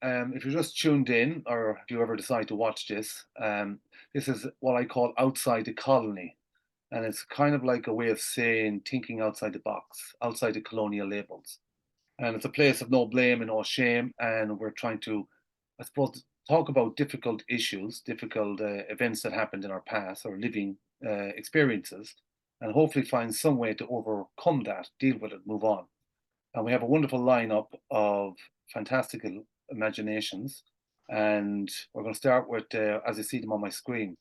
viewers, if you're just tuned in, or if you ever decide to watch this, this is what I call outside the colony. And it's kind of like a way of saying thinking outside the box, outside the colonial labels. And it's a place of no blame and no shame. And we're trying to, I suppose, talk about difficult issues, difficult events that happened in our past or living experiences, and hopefully find some way to overcome that, deal with it, move on. And we have a wonderful lineup of fantastical imaginations. And we're going to start with, as you see them on my screen,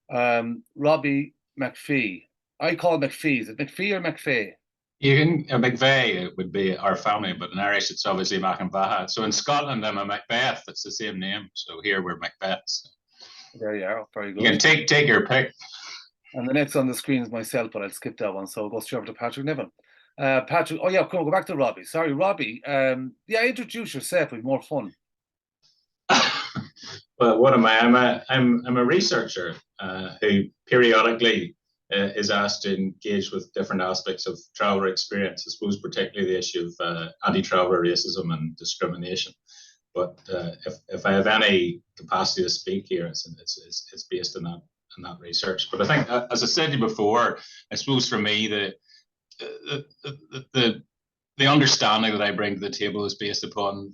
Robbie McPhee. I call McPhee. Is it McPhee or McPhee? You can, McVeigh would be our family, but in Irish it's obviously McInvaha. So in Scotland I'm a Macbeth. It's the same name. So here we're Macbeths. There you are. Very good. You can take your pick. And the next on the screen is myself, but I'll skip that one. So we'll go straight over to Patrick Niven. Patrick, oh yeah, come on, go back to Robbie. Sorry, Robbie. Yeah, introduce yourself with more fun. Well, what am I? I'm a researcher who periodically is asked to engage with different aspects of traveller experience. I suppose particularly the issue of anti-traveller racism and discrimination. But if I have any capacity to speak here, it's based on that research. But I think, as I said to you before, I suppose for me the understanding that I bring to the table is based upon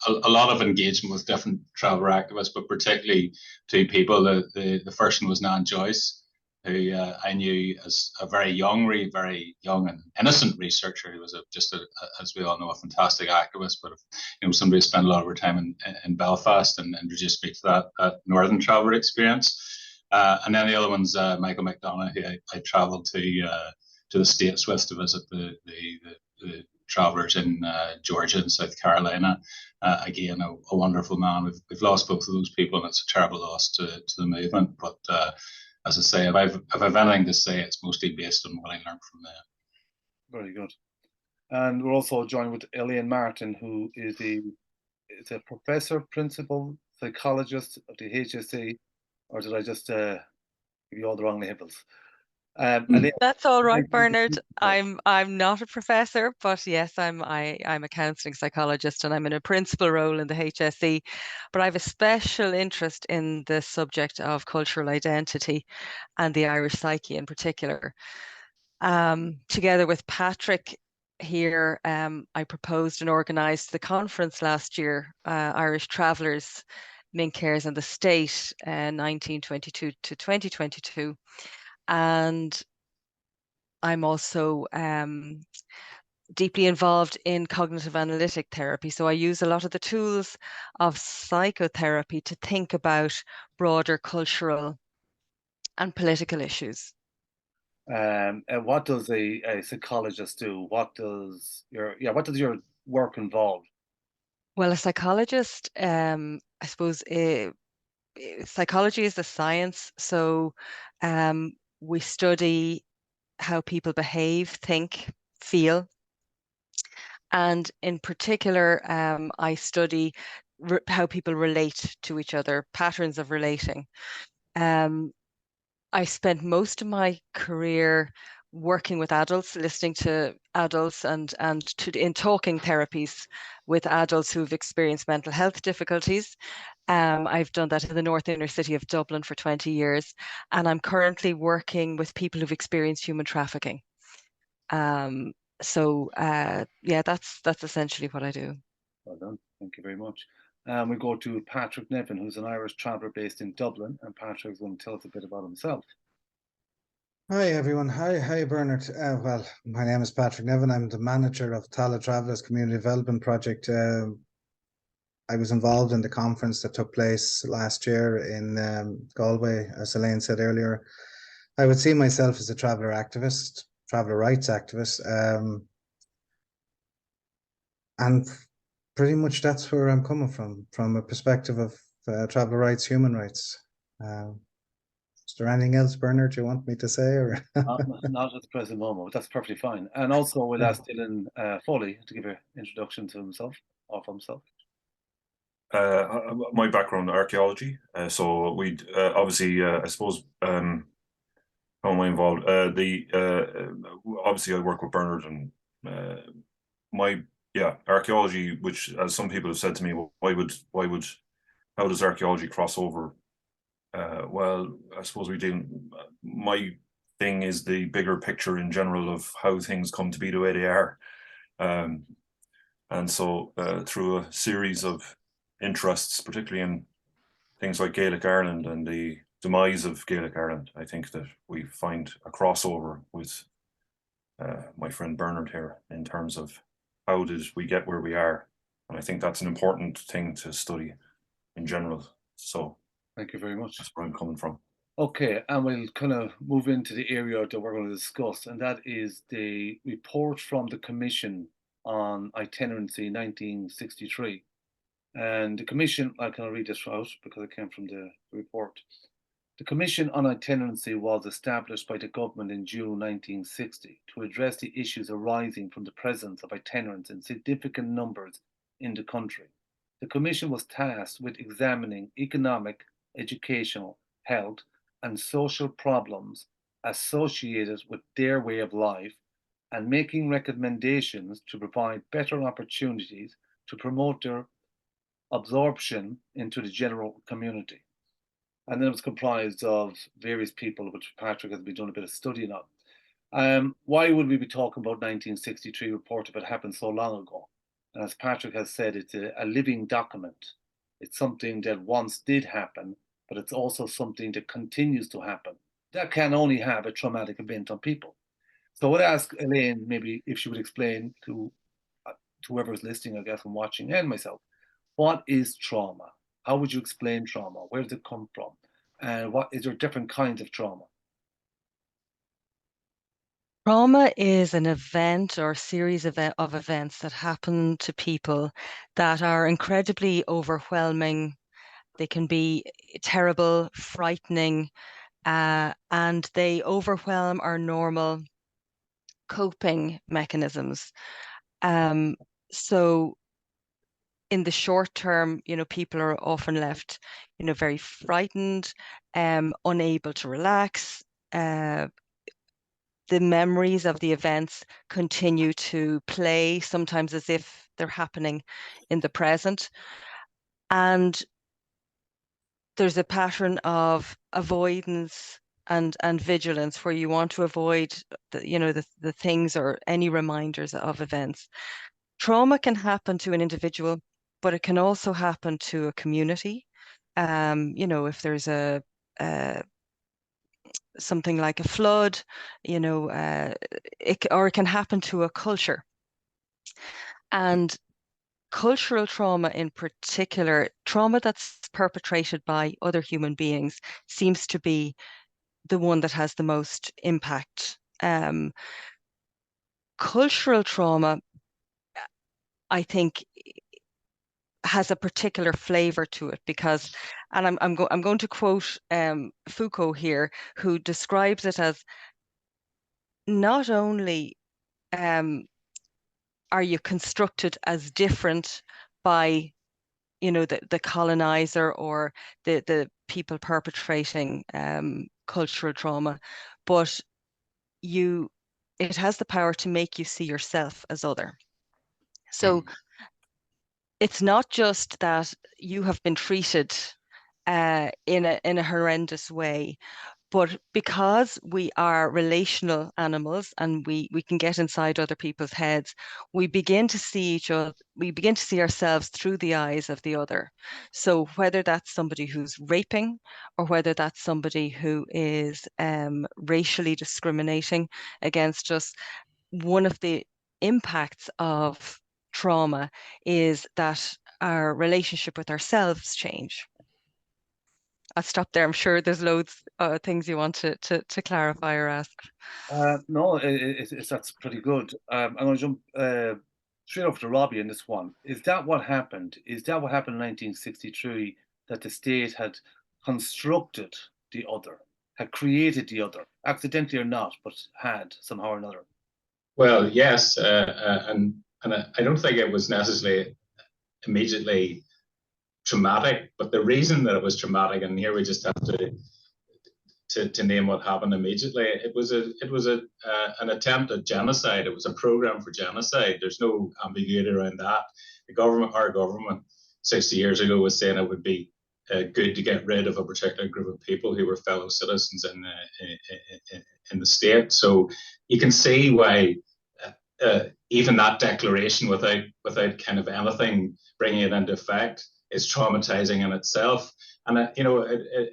a lot of engagement with different traveller activists, but particularly two people. The first one was Nan Joyce, who I knew as a very young and innocent researcher. He was as we all know, a fantastic activist, but somebody who spent a lot of her time in Belfast and just speak to that northern traveller experience. And then the other one's Michael McDonough, who I travelled to the States with to visit the travellers in Georgia and South Carolina. Again, a wonderful man. We've lost both of those people, and it's a terrible loss to the movement. But as I say, if I've anything to say, it's mostly based on what I learned from them. Very good. And we're also joined with Elaine Martin, who is a professor, principal, psychologist of the HSE, or did I just give you all the wrong labels? That's all right, Bernard. I'm not a professor, but yes, I'm a counselling psychologist, and I'm in a principal role in the HSE. But I have a special interest in the subject of cultural identity and the Irish psyche in particular. Together with Patrick here, I proposed and organised the conference last year, Irish Travellers, Min Cares and the State, 1922 to 2022. And I'm also deeply involved in cognitive analytic therapy. So I use a lot of the tools of psychotherapy to think about broader cultural and political issues. And what does a psychologist do? What does your work involve? Well, a psychologist, I suppose, psychology is the science. So we study how people behave, think, feel. And in particular, I study how people relate to each other, patterns of relating. I spent most of my career working with adults, listening to adults and in talking therapies with adults who've experienced mental health difficulties. I've done that in the north inner city of Dublin for 20 years, and I'm currently working with people who've experienced human trafficking. So yeah, that's essentially what I do. Well done. Thank you very much. We go to Patrick Niven, who's an Irish traveller based in Dublin, and Patrick's going to tell us a bit about himself. Hi everyone. Hi Bernard. Well, my name is Patrick Niven. I'm the manager of Tallaght Travellers Community Development Project. I was involved in the conference that took place last year in Galway, as Elaine said earlier. I would see myself as a traveller activist, traveller rights activist, and pretty much that's where I'm coming from a perspective of traveller rights, human rights. Is there anything else, Bernard, you want me to say? Or not at the present moment, but that's perfectly fine. And also we'll ask Dylan Foley to give an introduction to himself, or for himself. My background, archaeology. So we obviously, I suppose, how am I involved? Obviously I work with Bernard, and my yeah, archaeology, which, as some people have said to me, how does archaeology cross over? Well, I suppose my thing is the bigger picture in general of how things come to be the way they are. And so through a series of interests, particularly in things like Gaelic Ireland and the demise of Gaelic Ireland, I think that we find a crossover with my friend Bernard here in terms of how did we get where we are. And I think that's an important thing to study in general. So thank you very much. That's where I'm coming from. Okay, and we'll kind of move into the area that we're going to discuss, and that is the report from the Commission on Itinerancy 1963. And the Commission, I can read this out because it came from the report. The Commission on Itinerancy was established by the government in June 1960 to address the issues arising from the presence of itinerants in significant numbers in the country. The Commission was tasked with examining economic, educational, health, and social problems associated with their way of life and making recommendations to provide better opportunities to promote their absorption into the general community. And then it was comprised of various people, which Patrick has been doing a bit of studying on. Why would we be talking about 1963 report if it happened so long ago? And as Patrick has said, it's a living document. It's something that once did happen, but it's also something that continues to happen. That can only have a traumatic event on people. So I would ask Elaine maybe if she would explain to whoever's listening, I guess, and watching, and myself, what is trauma? How would you explain trauma? Where does it come from? And what is there different kinds of trauma? Trauma is an event or series of events that happen to people that are incredibly overwhelming. They can be terrible, frightening, and they overwhelm our normal coping mechanisms. So in the short term, people are often left, very frightened, unable to relax. The memories of the events continue to play, sometimes as if they're happening in the present. And there's a pattern of avoidance and vigilance where you want to avoid the things or any reminders of events. Trauma can happen to an individual, but it can also happen to a community. If there's something like a flood, it can happen to a culture. And cultural trauma in particular, trauma that's perpetrated by other human beings, seems to be the one that has the most impact. Cultural trauma, I think, has a particular flavor to it because, and I'm going to quote Foucault here, who describes it as not only are you constructed as different by the colonizer or the people perpetrating cultural trauma, but it has the power to make you see yourself as other. So it's not just that you have been treated in a horrendous way, but because we are relational animals and we can get inside other people's heads, we begin to see ourselves through the eyes of the other. So whether that's somebody who's raping or whether that's somebody who is racially discriminating against us, one of the impacts of trauma is that our relationship with ourselves change. I'll stop there. I'm sure there's loads of things you want to clarify or ask. No, that's pretty good. I'm going to jump straight over to Robbie in this one. Is that what happened? Is that what happened in 1963, that the state had constructed the other, had created the other, accidentally or not, but had somehow or another? Well, yes, and I don't think it was necessarily immediately traumatic, but the reason that it was traumatic, and here we just have to to name what happened immediately. It was an attempt at genocide. It was a program for genocide. There's no ambiguity around that. Our government 60 years ago was saying it would be good to get rid of a particular group of people who were fellow citizens in the state. So you can see why even that declaration, without kind of anything bringing it into effect, is traumatizing in itself. And you know,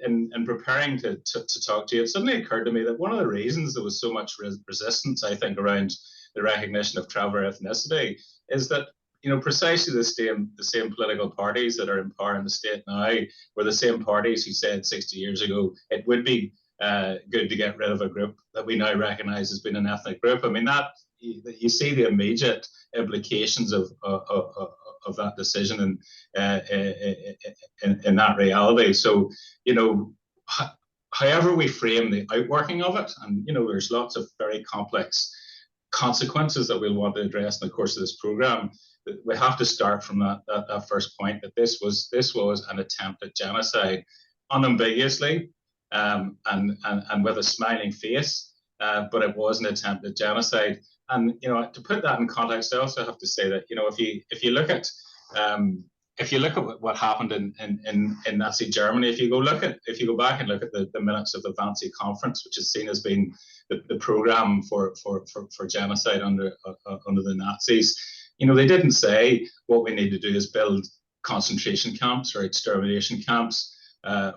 in preparing to talk to you, it suddenly occurred to me that one of the reasons there was so much resistance, I think, around the recognition of traveller ethnicity is that, you know, precisely the same political parties that are in power in the state now were the same parties who said 60 years ago it would be good to get rid of a group that we now recognise as being an ethnic group. I mean, that you see the immediate implications of that decision in that reality. So, you know, however we frame the outworking of it, and you know, there's lots of very complex consequences that we'll want to address in the course of this program. We have to start from that first point, that this was an attempt at genocide, unambiguously, and with a smiling face, but it was an attempt at genocide. And you know, to put that in context, I also have to say that, you know, if you look at what happened in Nazi Germany, if you go back and look at the minutes of the Wannsee Conference, which is seen as being the program for genocide under the Nazis, you know, they didn't say what we need to do is build concentration camps or extermination camps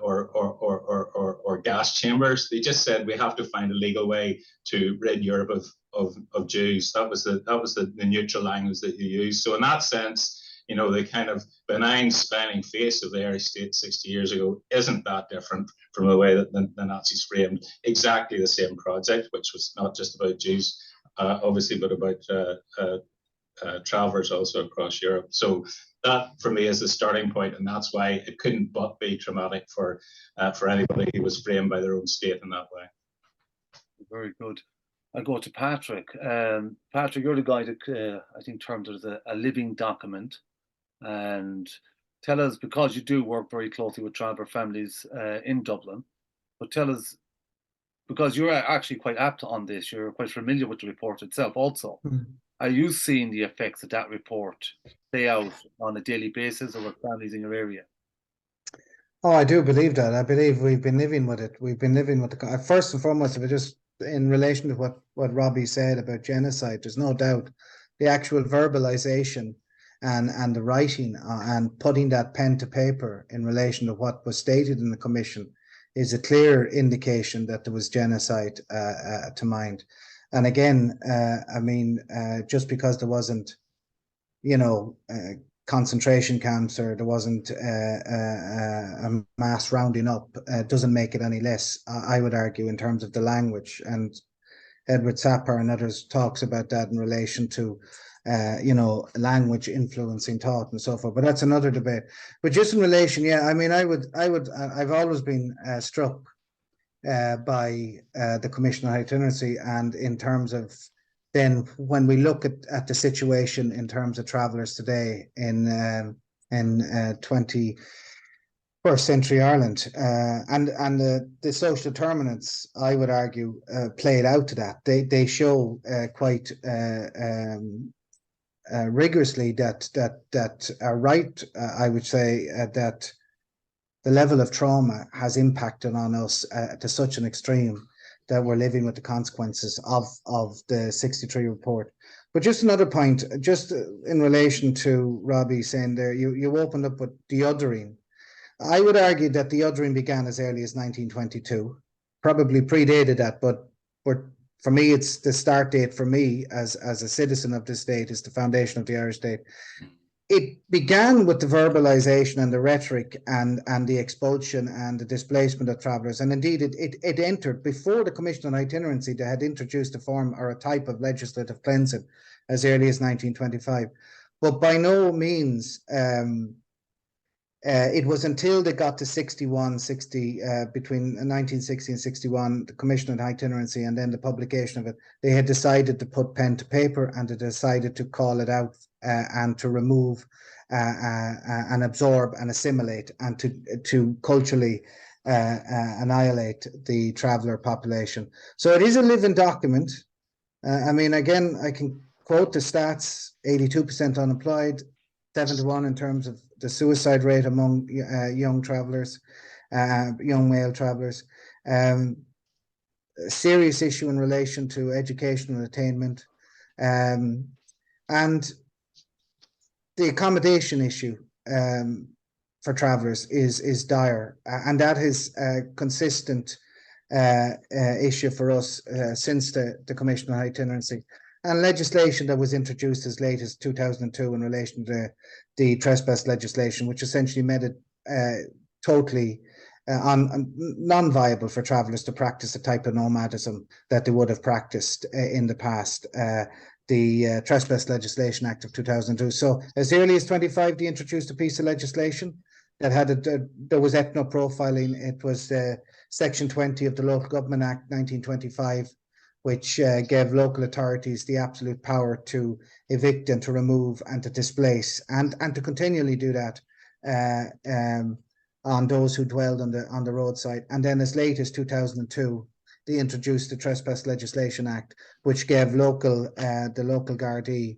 or gas chambers. They just said we have to find a legal way to rid Europe of Jews. That was the neutral language that you use. So in that sense, you know, the kind of benign smiling face of the Irish state 60 years ago isn't that different from the way that the Nazis framed exactly the same project, which was not just about Jews, obviously, but about travellers also across Europe. So that, for me, is the starting point, and that's why it couldn't but be traumatic for anybody who was framed by their own state in that way. Very good. I'll go to Patrick. Patrick, you're the guy that I think termed it as a living document. And tell us, because you do work very closely with traveller families in Dublin, but tell us, because you're actually quite apt on this, you're quite familiar with the report itself also. Are you seeing the effects of that report play out on a daily basis or with families in your area? Oh, I do believe that. I believe we've been living with it. We've been living with the, first and foremost, if it just in relation to what Robbie said about genocide, there's no doubt the actual verbalization and the writing and putting that pen to paper in relation to what was stated in the commission is a clear indication that there was genocide to mind. And again, I mean, just because there wasn't, you know, concentration camps or there wasn't a mass rounding up, doesn't make it any less, I would argue, in terms of the language. And Edward Sapir and others talks about that in relation to, you know, language influencing thought and so forth. But that's another debate. But just in relation, yeah, I mean, I've always been struck by the Commission on Itinerancy, and in terms of then when we look at the situation in terms of travellers today in 21st century Ireland, and the social determinants, I would argue, played out to that. They show quite rigorously that are right. I would say that the level of trauma has impacted on us to such an extreme that we're living with the consequences of the 63 report. But just another point, just in relation to Robbie saying there, you opened up with the othering. I would argue that the othering began as early as 1922, probably predated that, but for me, it's the start date for me as a citizen of this state, is the foundation of the Irish state. It began with the verbalization and the rhetoric and the expulsion and the displacement of travellers. And indeed, it entered before the Commission on Itinerancy. They had introduced a form or a type of legislative cleansing as early as 1925. But by no means, it was until they got to between 1960 and 61, the Commission on Itinerancy and then the publication of it, they had decided to put pen to paper, and they decided to call it out and to remove and absorb and assimilate and to culturally annihilate the traveller population. So it is a living document. I mean, again, I can quote the stats: 82% unemployed, 7-1 in terms of the suicide rate among young travellers, young male travellers. Serious issue in relation to educational attainment, and the accommodation issue for travellers is dire, and that is a consistent issue for us since the Commission on Itinerancy, and legislation that was introduced as late as 2002 in relation to the trespass legislation, which essentially made it totally non-viable for travellers to practice a type of nomadism that they would have practiced in the past. The Trespass Legislation Act of 2002. So as early as 25, they introduced a piece of legislation that had there was ethno-profiling. It was Section 20 of the Local Government Act 1925, which gave local authorities the absolute power to evict and to remove and to displace and to continually do that on those who dwelled on the roadside. And then as late as 2002, they introduced the Trespass Legislation Act, which gave the local Gardaí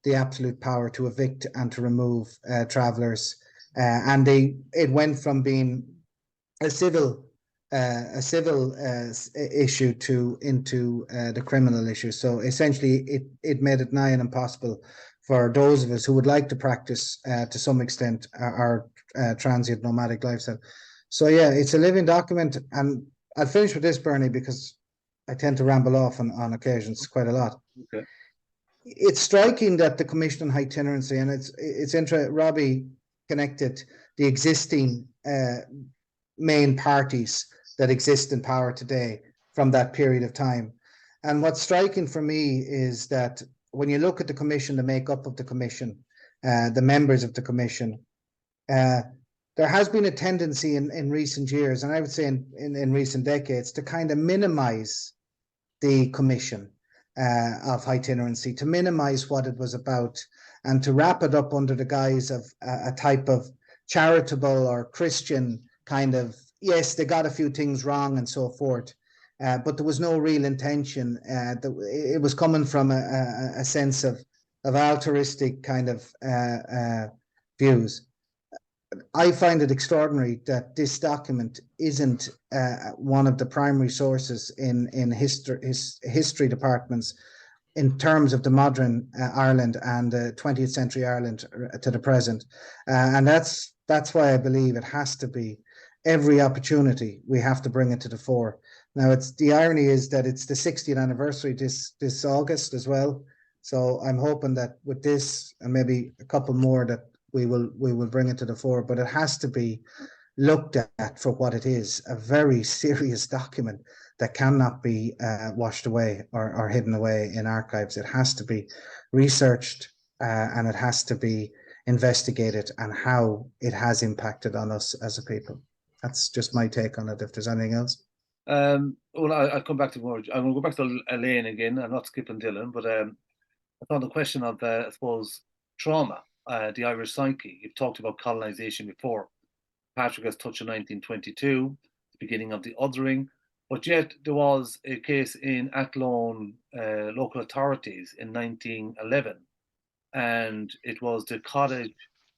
the absolute power to evict and to remove travellers. And it went from being a civil issue into the criminal issue. So essentially, it made it nigh and impossible for those of us who would like to practice to some extent our transient nomadic lifestyle. So yeah, it's a living document, and I'll finish with this, Bernie, because I tend to ramble off on occasions quite a lot. Okay. It's striking that the Commission on Itinerancy, and it's interesting, Robbie connected the existing main parties that exist in power today from that period of time. And what's striking for me is that when you look at the Commission, the makeup of the Commission, the members of the Commission, there has been a tendency in recent years, and I would say in recent decades, to kind of minimize the Commission of Itinerancy, to minimize what it was about, and to wrap it up under the guise of a type of charitable or Christian kind of, yes, they got a few things wrong and so forth, but there was no real intention. It was coming from a sense of altruistic kind of views. I find it extraordinary that this document isn't one of the primary sources in history departments in terms of the modern Ireland and 20th century Ireland to the present. And that's why I believe it has to be every opportunity we have to bring it to the fore. Now, the irony is that it's the 60th anniversary this August as well. So I'm hoping that with this and maybe a couple more that we will bring it to the fore, but it has to be looked at for what it is, a very serious document that cannot be washed away or hidden away in archives. It has to be researched and it has to be investigated, and how it has impacted on us as a people. That's just my take on it. If there's anything else. Well, I'll come back to more. I'm going to go back to Elaine again. I'm not skipping Dylan, but I found the question of, I suppose, trauma, the Irish psyche. You've talked about colonization before. Patrick has touched on 1922, the beginning of the othering, but yet there was a case in Athlone local authorities in 1911, and it was the cottage.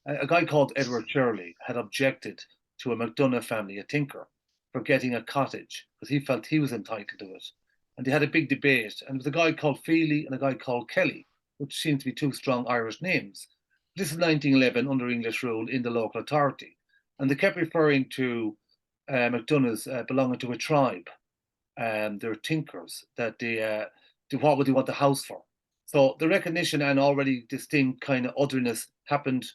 A guy called Edward Shirley had objected to a McDonough family, a tinker, for getting a cottage because he felt he was entitled to it. And they had a big debate. And there was a guy called Feely and a guy called Kelly, which seemed to be two strong Irish names. This is 1911 under English rule in the local authority. And they kept referring to McDonoughs belonging to a tribe. They're tinkers, that what would they want the house for? So the recognition and already distinct kind of otherness happened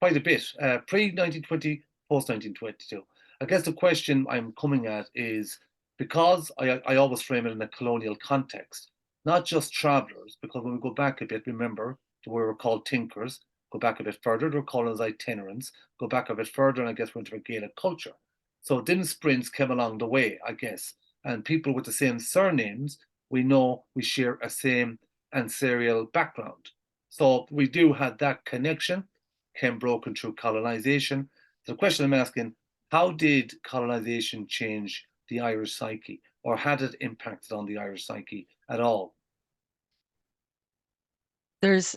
quite a bit, pre-1920, post-1922. I guess the question I'm coming at is, because I always frame it in a colonial context, not just travellers, because when we go back a bit, remember, to where we're called tinkers, go back a bit further, they're called as itinerants, go back a bit further, and I guess we're into a Gaelic culture. So Din sprints came along the way, I guess, and people with the same surnames, we know we share a same ancestral background. So we do have that connection, came broken through colonization. The question I'm asking, How did colonization change the Irish psyche, or had it impacted on the Irish psyche at all? There's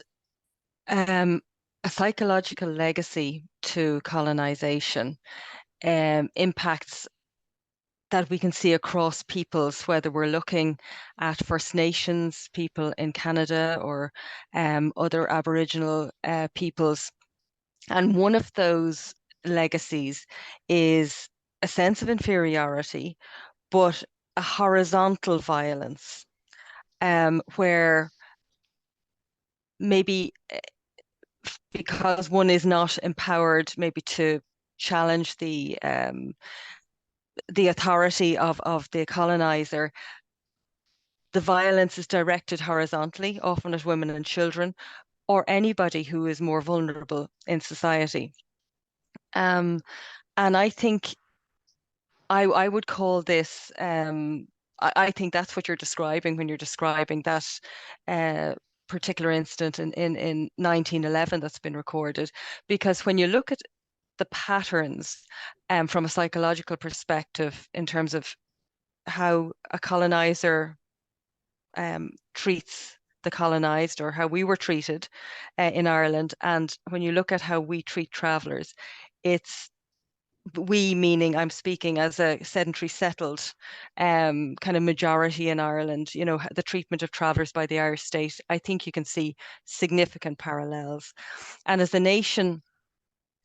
a psychological legacy to colonization, impacts that we can see across peoples, whether we're looking at First Nations people in Canada or other Aboriginal peoples. And one of those legacies is a sense of inferiority, but a horizontal violence, where maybe because one is not empowered maybe to challenge the authority of the colonizer, the violence is directed horizontally, often at women and children, or anybody who is more vulnerable in society. And I think I would call this, I think that's what you're describing when you're describing that particular incident in 1911 that's been recorded. Because when you look at the patterns from a psychological perspective in terms of how a colonizer treats the colonized, or how we were treated in Ireland, and when you look at how we treat travelers, it's we, meaning I'm speaking as a sedentary settled kind of majority in Ireland, you know, the treatment of travellers by the Irish state, I think you can see significant parallels. And as a nation,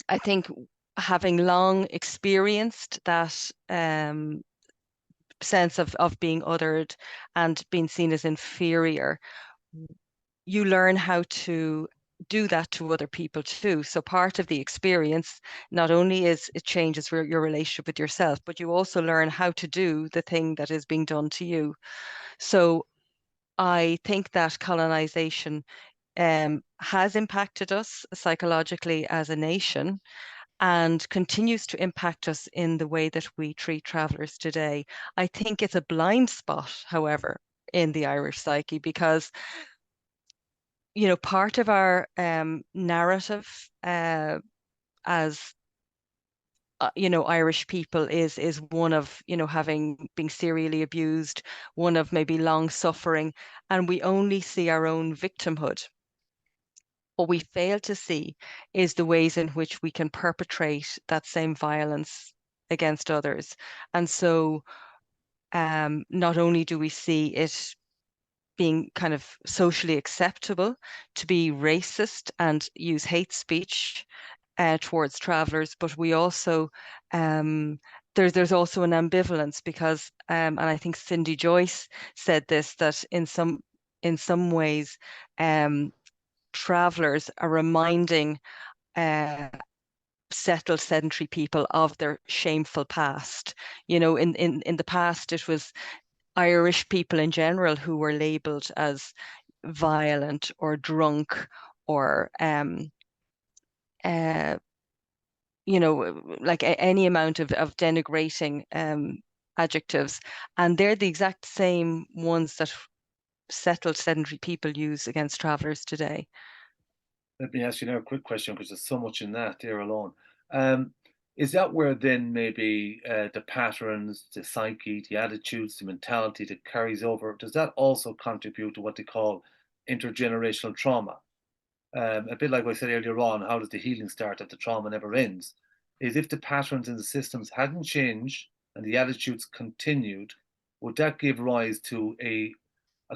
I think having long experienced that sense of being othered and being seen as inferior, you learn how to do that to other people too. So part of the experience not only is it changes your relationship with yourself, but you also learn how to do the thing that is being done to you. So I think that colonization has impacted us psychologically as a nation and continues to impact us in the way that we treat travelers today. I think it's a blind spot, however, in the Irish psyche, because you know, part of our narrative as you know, Irish people is one of, you know, having been serially abused, one of maybe long suffering, and we only see our own victimhood. What we fail to see is the ways in which we can perpetrate that same violence against others. And so not only do we see it being kind of socially acceptable to be racist and use hate speech towards travelers, but we also there's also an ambivalence because and I think Cindy Joyce said this, that in some ways travelers are reminding settled sedentary people of their shameful past. You know, in the past it was Irish people in general who were labeled as violent or drunk or you know, like any amount of denigrating adjectives, and they're the exact same ones that settled sedentary people use against travellers today. Let me ask you now a quick question, because there's so much in that there alone. Is that where then maybe the patterns, the psyche, the attitudes, the mentality that carries over, does that also contribute to what they call intergenerational trauma? A bit like what I said earlier on, how does the healing start if the trauma never ends? Is if the patterns in the systems hadn't changed and the attitudes continued, would that give rise to a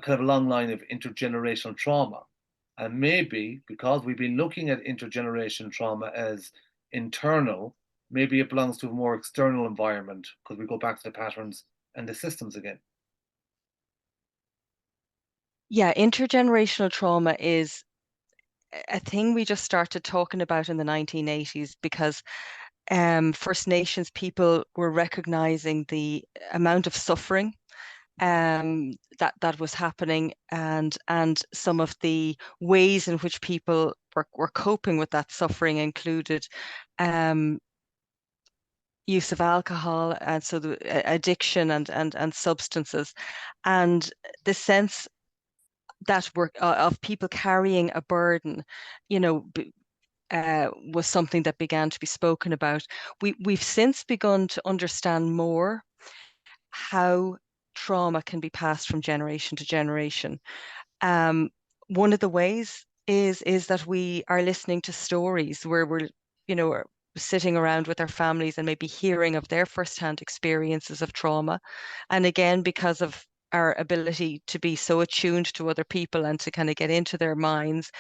kind of a long line of intergenerational trauma? And maybe because we've been looking at intergenerational trauma as internal, maybe it belongs to a more external environment because we go back to the patterns and the systems again. Yeah, intergenerational trauma is a thing we just started talking about in the 1980s because First Nations people were recognizing the amount of suffering that was happening, and some of the ways in which people were coping with that suffering included use of alcohol, and so the addiction and substances, and the sense that we're of people carrying a burden, you know, was something that began to be spoken about. We've since begun to understand more how trauma can be passed from generation to generation. One of the ways is that we are listening to stories where we're, sitting around with our families and maybe hearing of their firsthand experiences of trauma. And again, because of our ability to be so attuned to other people and to kind of get into their minds,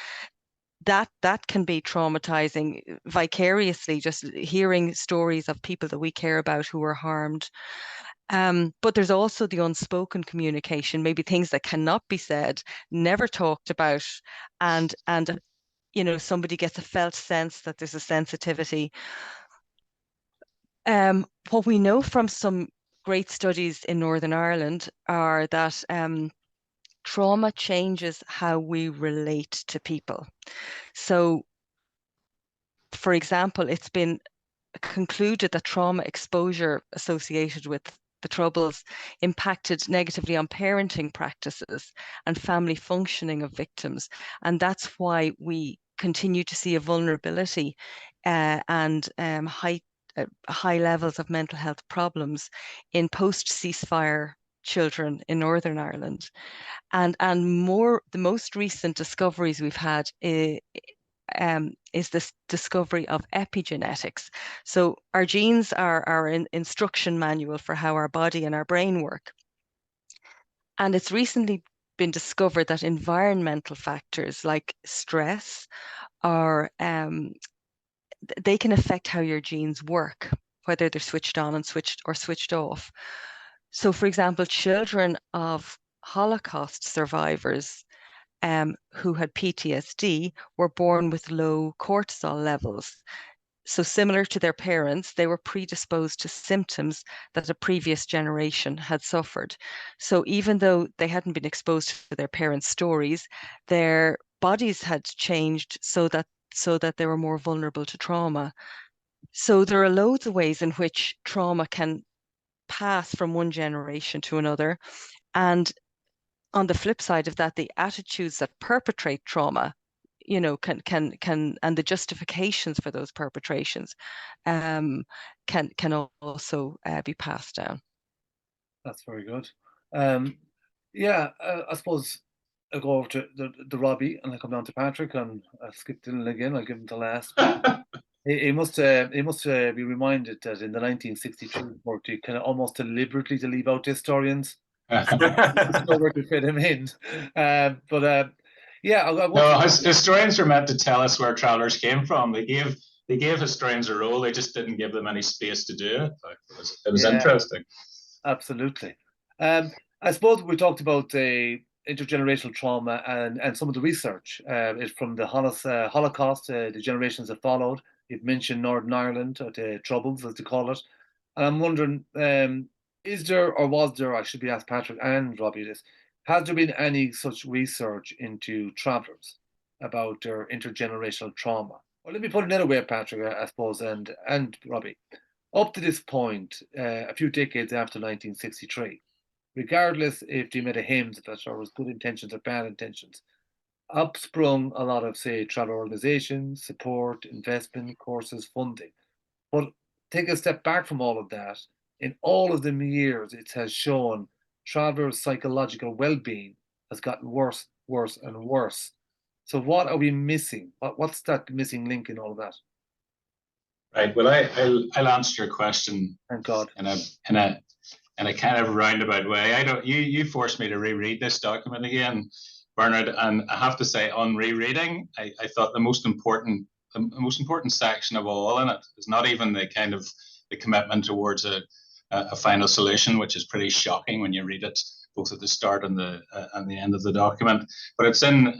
that can be traumatizing vicariously, just hearing stories of people that we care about who were harmed. But there's also the unspoken communication, maybe things that cannot be said, never talked about, and somebody gets a felt sense that there's a sensitivity. What we know from some great studies in Northern Ireland are that trauma changes how we relate to people. So, for example, it's been concluded that trauma exposure associated with the Troubles impacted negatively on parenting practices and family functioning of victims. And that's why we continue to see a vulnerability and high levels of mental health problems in post-ceasefire children in Northern Ireland. And the most recent discoveries we've had is this discovery of epigenetics. So our genes are an instruction manual for how our body and our brain work. And it's recently been discovered that environmental factors like stress they can affect how your genes work, whether they're switched on and switched off. So, for example, children of Holocaust survivors who had PTSD were born with low cortisol levels. So similar to their parents, they were predisposed to symptoms that a previous generation had suffered. So even though they hadn't been exposed to their parents' stories, their bodies had changed so that they were more vulnerable to trauma. So there are loads of ways in which trauma can pass from one generation to another. And on the flip side of that, the attitudes that perpetrate trauma, can and the justifications for those perpetrations can also be passed down. That's very good. I suppose I'll go over to the Robbie and I come down to Patrick and I'll skip Dylan again. I'll give him the last. He must be reminded that in the 1963 report, he kind of almost deliberately to leave out historians. Nowhere to fit him in. Historians are meant to tell us where travelers came from. They gave historians a role. They just didn't give them any space to do it. It was interesting. Absolutely. I suppose we talked about intergenerational trauma and some of the research is from the Holocaust, the generations that followed. You've mentioned Northern Ireland, or the Troubles, as they call it. And I'm wondering, is there, or was there, I should be asked Patrick and Robbie this, has there been any such research into travellers about their intergenerational trauma? Well, let me put it another way, Patrick, I suppose, and Robbie. Up to this point, a few decades after 1963, regardless if they made a hymns of it or was good intentions or bad intentions, upsprung a lot of, say, travel organizations, support, investment, courses, funding. But take a step back from all of that. In all of the years, it has shown travelers' psychological well-being has gotten worse, worse, and worse. So what are we missing? What's that missing link in all of that? Right. Well, I'll answer your question. Thank God. In a kind of roundabout way. You forced me to reread this document again, Bernard, and I have to say, on rereading, I thought the most important section of all in it is not even the kind of the commitment towards a final solution, which is pretty shocking when you read it both at the start and the end of the document. But it's in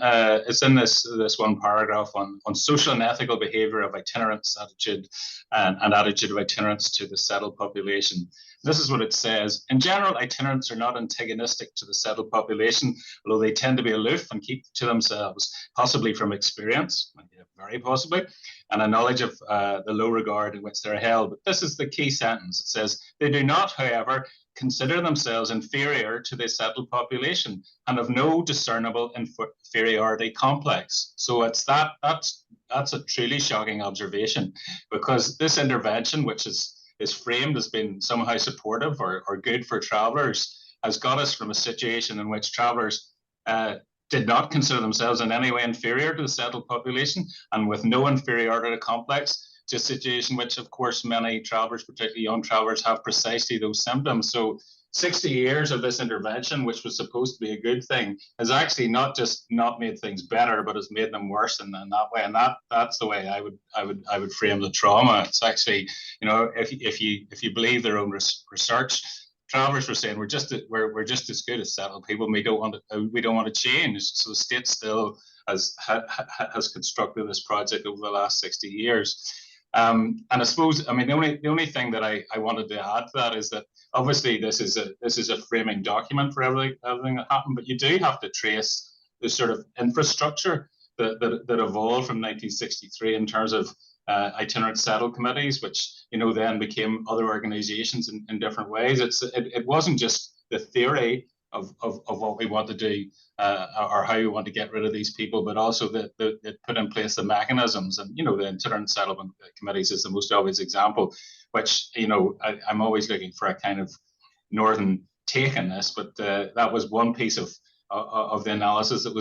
this one paragraph on social and ethical behaviour of itinerants, attitude and attitude of itinerants to the settled population. This is what it says. In general, itinerants are not antagonistic to the settled population, although they tend to be aloof and keep to themselves, possibly from experience, very possibly, and a knowledge of the low regard in which they're held. But this is the key sentence. It says, they do not, however, consider themselves inferior to the settled population and have no discernible inferiority complex. So it's that's a truly shocking observation, because this intervention, which is framed as being somehow supportive or good for travellers, has got us from a situation in which travellers did not consider themselves in any way inferior to the settled population and with no inferiority complex, to a situation which, of course, many travellers, particularly young travellers, have precisely those symptoms. So 60 years of this intervention, which was supposed to be a good thing, has actually not just not made things better, but has made them worse in that way. And that's the way I would frame the trauma. It's actually, you know, if you believe their own research, travellers were saying we're just as good as settled people. And we don't want to change. So the state still has constructed this project over the last 60 years. And I suppose, I mean, the only thing that I wanted to add to that is that obviously this is a framing document for everything that happened, but you do have to trace the sort of infrastructure that evolved from 1963 in terms of itinerant settled committees, which, you know, then became other organizations in different ways. It wasn't just the theory of what we want to do or how we want to get rid of these people, but also that put in place the mechanisms. And, you know, the itinerant settlement committees is the most obvious example, which, you know, I'm always looking for a kind of northern take on this, but that was one piece of the analysis that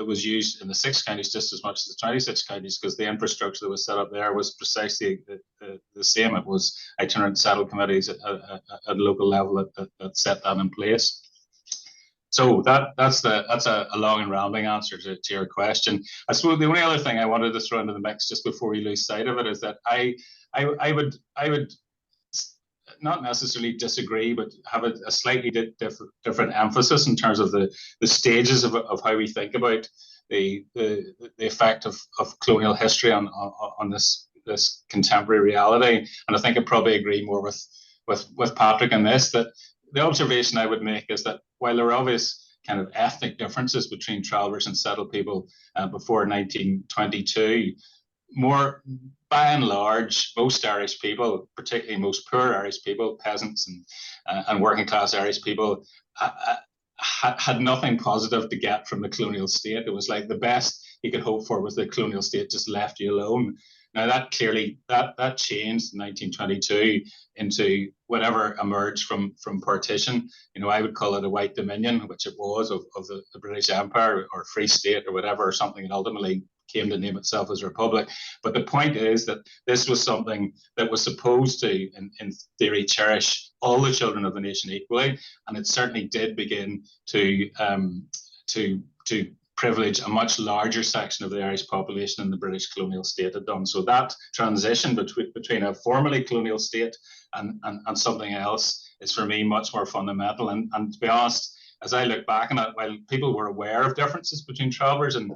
was used in the 6 counties just as much as the 26 counties, because the infrastructure that was set up there was precisely the same. It was itinerant settled committees at a local level that set that in place. So that's a long and rambling answer to your question. I suppose the only other thing I wanted to throw into the mix just before we lose sight of it is that I would not necessarily disagree, but have a slightly different emphasis in terms of the stages of how we think about the effect of colonial history on this contemporary reality. And I think I probably agree more with Patrick on this, that the observation I would make is that while there are obvious kind of ethnic differences between travellers and settled people before 1922, by and large, most Irish people, particularly most poor Irish people, peasants and working class Irish people, had nothing positive to get from the colonial state. It was like the best you could hope for was the colonial state just left you alone. Now that clearly that changed in 1922 into whatever emerged from partition. You know, I would call it a white dominion, which it was, of the British Empire or Free State or whatever, or something that ultimately came to name itself as Republic. But the point is that this was something that was supposed to, in theory, cherish all the children of the nation equally, and it certainly did begin to privilege a much larger section of the Irish population than the British colonial state had done. So that transition between a formerly colonial state and something else is, for me, much more fundamental. And to be honest, as I look back on it, while people were aware of differences between travellers and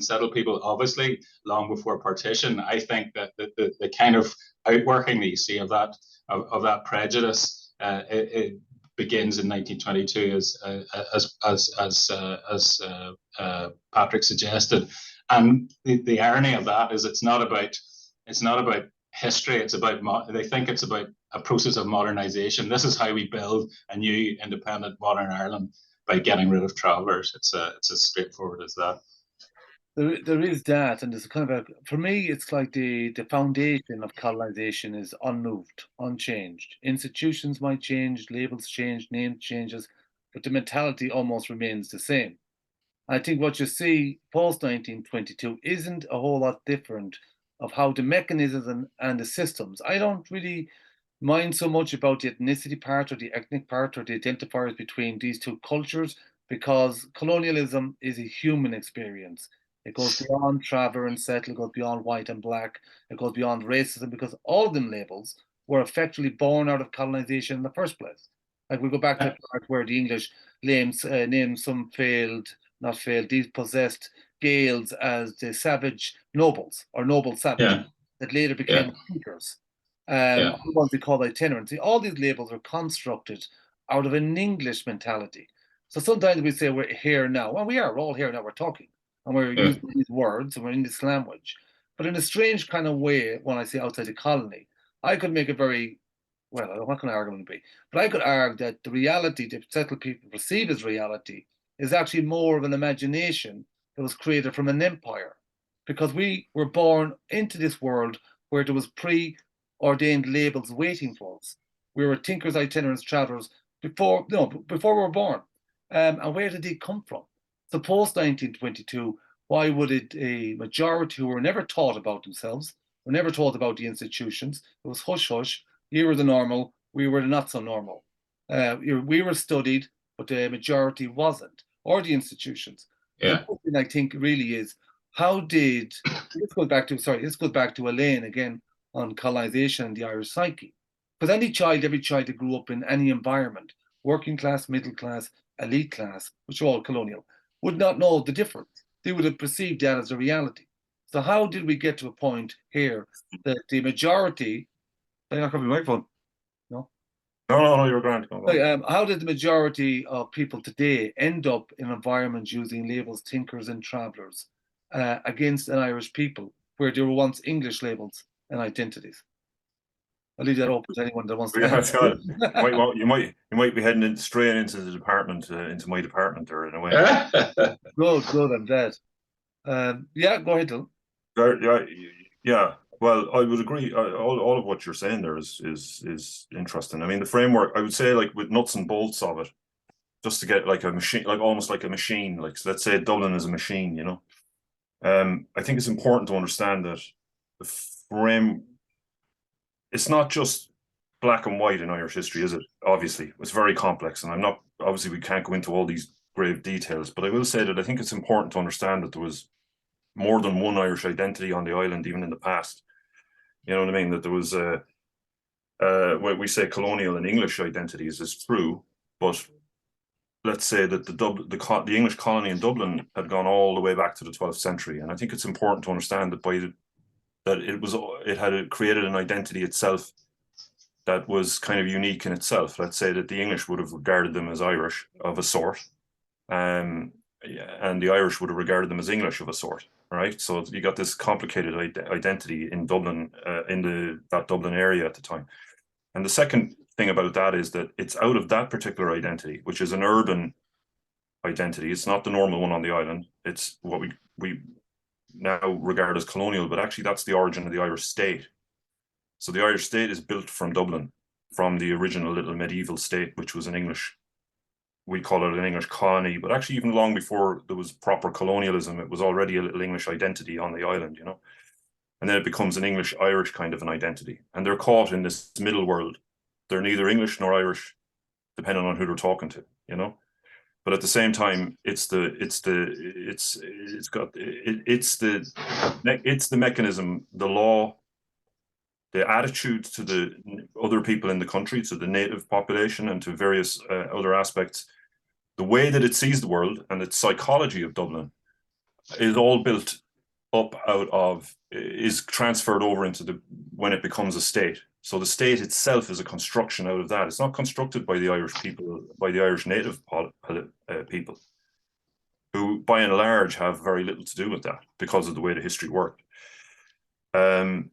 settled people, obviously, long before partition, I think that the kind of outworking that you see of that prejudice, it begins in 1922, as Patrick suggested. And the irony of that is it's not about history. They think it's about a process of modernization. This is how we build a new independent modern Ireland, by getting rid of travellers. It's as straightforward as that. There is that, and there's kind of for me, it's like the foundation of colonization is unmoved, unchanged. Institutions might change, labels change, name changes, but the mentality almost remains the same. I think what you see post 1922 isn't a whole lot different of how the mechanisms and the systems. I don't really mind so much about the ethnicity part or the ethnic part or the identifiers between these two cultures, because colonialism is a human experience. It goes beyond traveller and settler, it goes beyond white and black, it goes beyond racism, because all of them labels were effectively born out of colonization in the first place. Like we go back to the part where the English named some dispossessed Gaels as the savage nobles or noble savages that later became thinkers. the ones we call itinerancy. All these labels are constructed out of an English mentality. So sometimes we say we're here now. Well, we're all here now, we're talking, and we're using these words, and we're in this language. But in a strange kind of way, when I say outside the colony, I could make a very, well, I don't know what kind of argument be, but I could argue that the reality that settled people perceive as reality is actually more of an imagination that was created from an empire. Because we were born into this world where there was preordained labels waiting for us. We were thinkers, itinerants, travelers before we were born. And where did they come from? So post 1922, why would a majority who were never taught about themselves, were never taught about the institutions? It was hush hush. You were the normal, we were the not so normal. We were studied, but the majority wasn't, or the institutions. The question I think really is, how did this goes back to Elaine again on colonization and the Irish psyche. Because every child that grew up in any environment, working class, middle class, elite class, which are all colonial, would not know the difference. They would have perceived that as a reality. So how did we get to a point here that the majority, I'm not covering my phone. No, you're grand. How did the majority of people today end up in environments using labels thinkers and travelers against an Irish people where there were once English labels and identities? I'll leave that open to anyone that wants to. Yeah, Scott, you might be heading straight into the department, into my department, or in a way. Good, I'm dead. Yeah, go ahead, Dylan. Yeah. Well, I would agree. All of what you're saying there is interesting. I mean, the framework, I would say, like with nuts and bolts of it, just to get like a machine, like almost like a machine. Like, so let's say Dublin is a machine, you know. I think it's important to understand that the frame. It's not just black and white in Irish history, is it? Obviously, it's very complex, and obviously we can't go into all these grave details, but I will say that I think it's important to understand that there was more than one Irish identity on the island, even in the past. You know what I mean? That there was what we say colonial and English identities is true, but let's say that the English colony in Dublin had gone all the way back to the 12th century, and I think it's important to understand that it had created an identity itself that was kind of unique in itself. Let's say that the English would have regarded them as Irish of a sort, and the Irish would have regarded them as English of a sort, right? So you got this complicated identity in Dublin, that Dublin area at the time. And the second thing about that is that it's out of that particular identity, which is an urban identity. It's not the normal one on the island. It's what we now regard as colonial, but actually that's the origin of the Irish state. So the Irish state is built from Dublin, from the original little medieval state, which was an English, we call it an English colony, but actually even long before there was proper colonialism, it was already a little English identity on the island, you know. And then it becomes an English-Irish kind of an identity. And they're caught in this middle world. They're neither English nor Irish, depending on who they're talking to, you know. But at the same time, it's the mechanism, the law, the attitude to the other people in the country, to the native population, and to various other aspects. The way that it sees the world and its psychology of Dublin is all built up is transferred over into when it becomes a state. So the state itself is a construction out of that. It's not constructed by the Irish people, by the Irish native people, who by and large have very little to do with that because of the way the history worked. And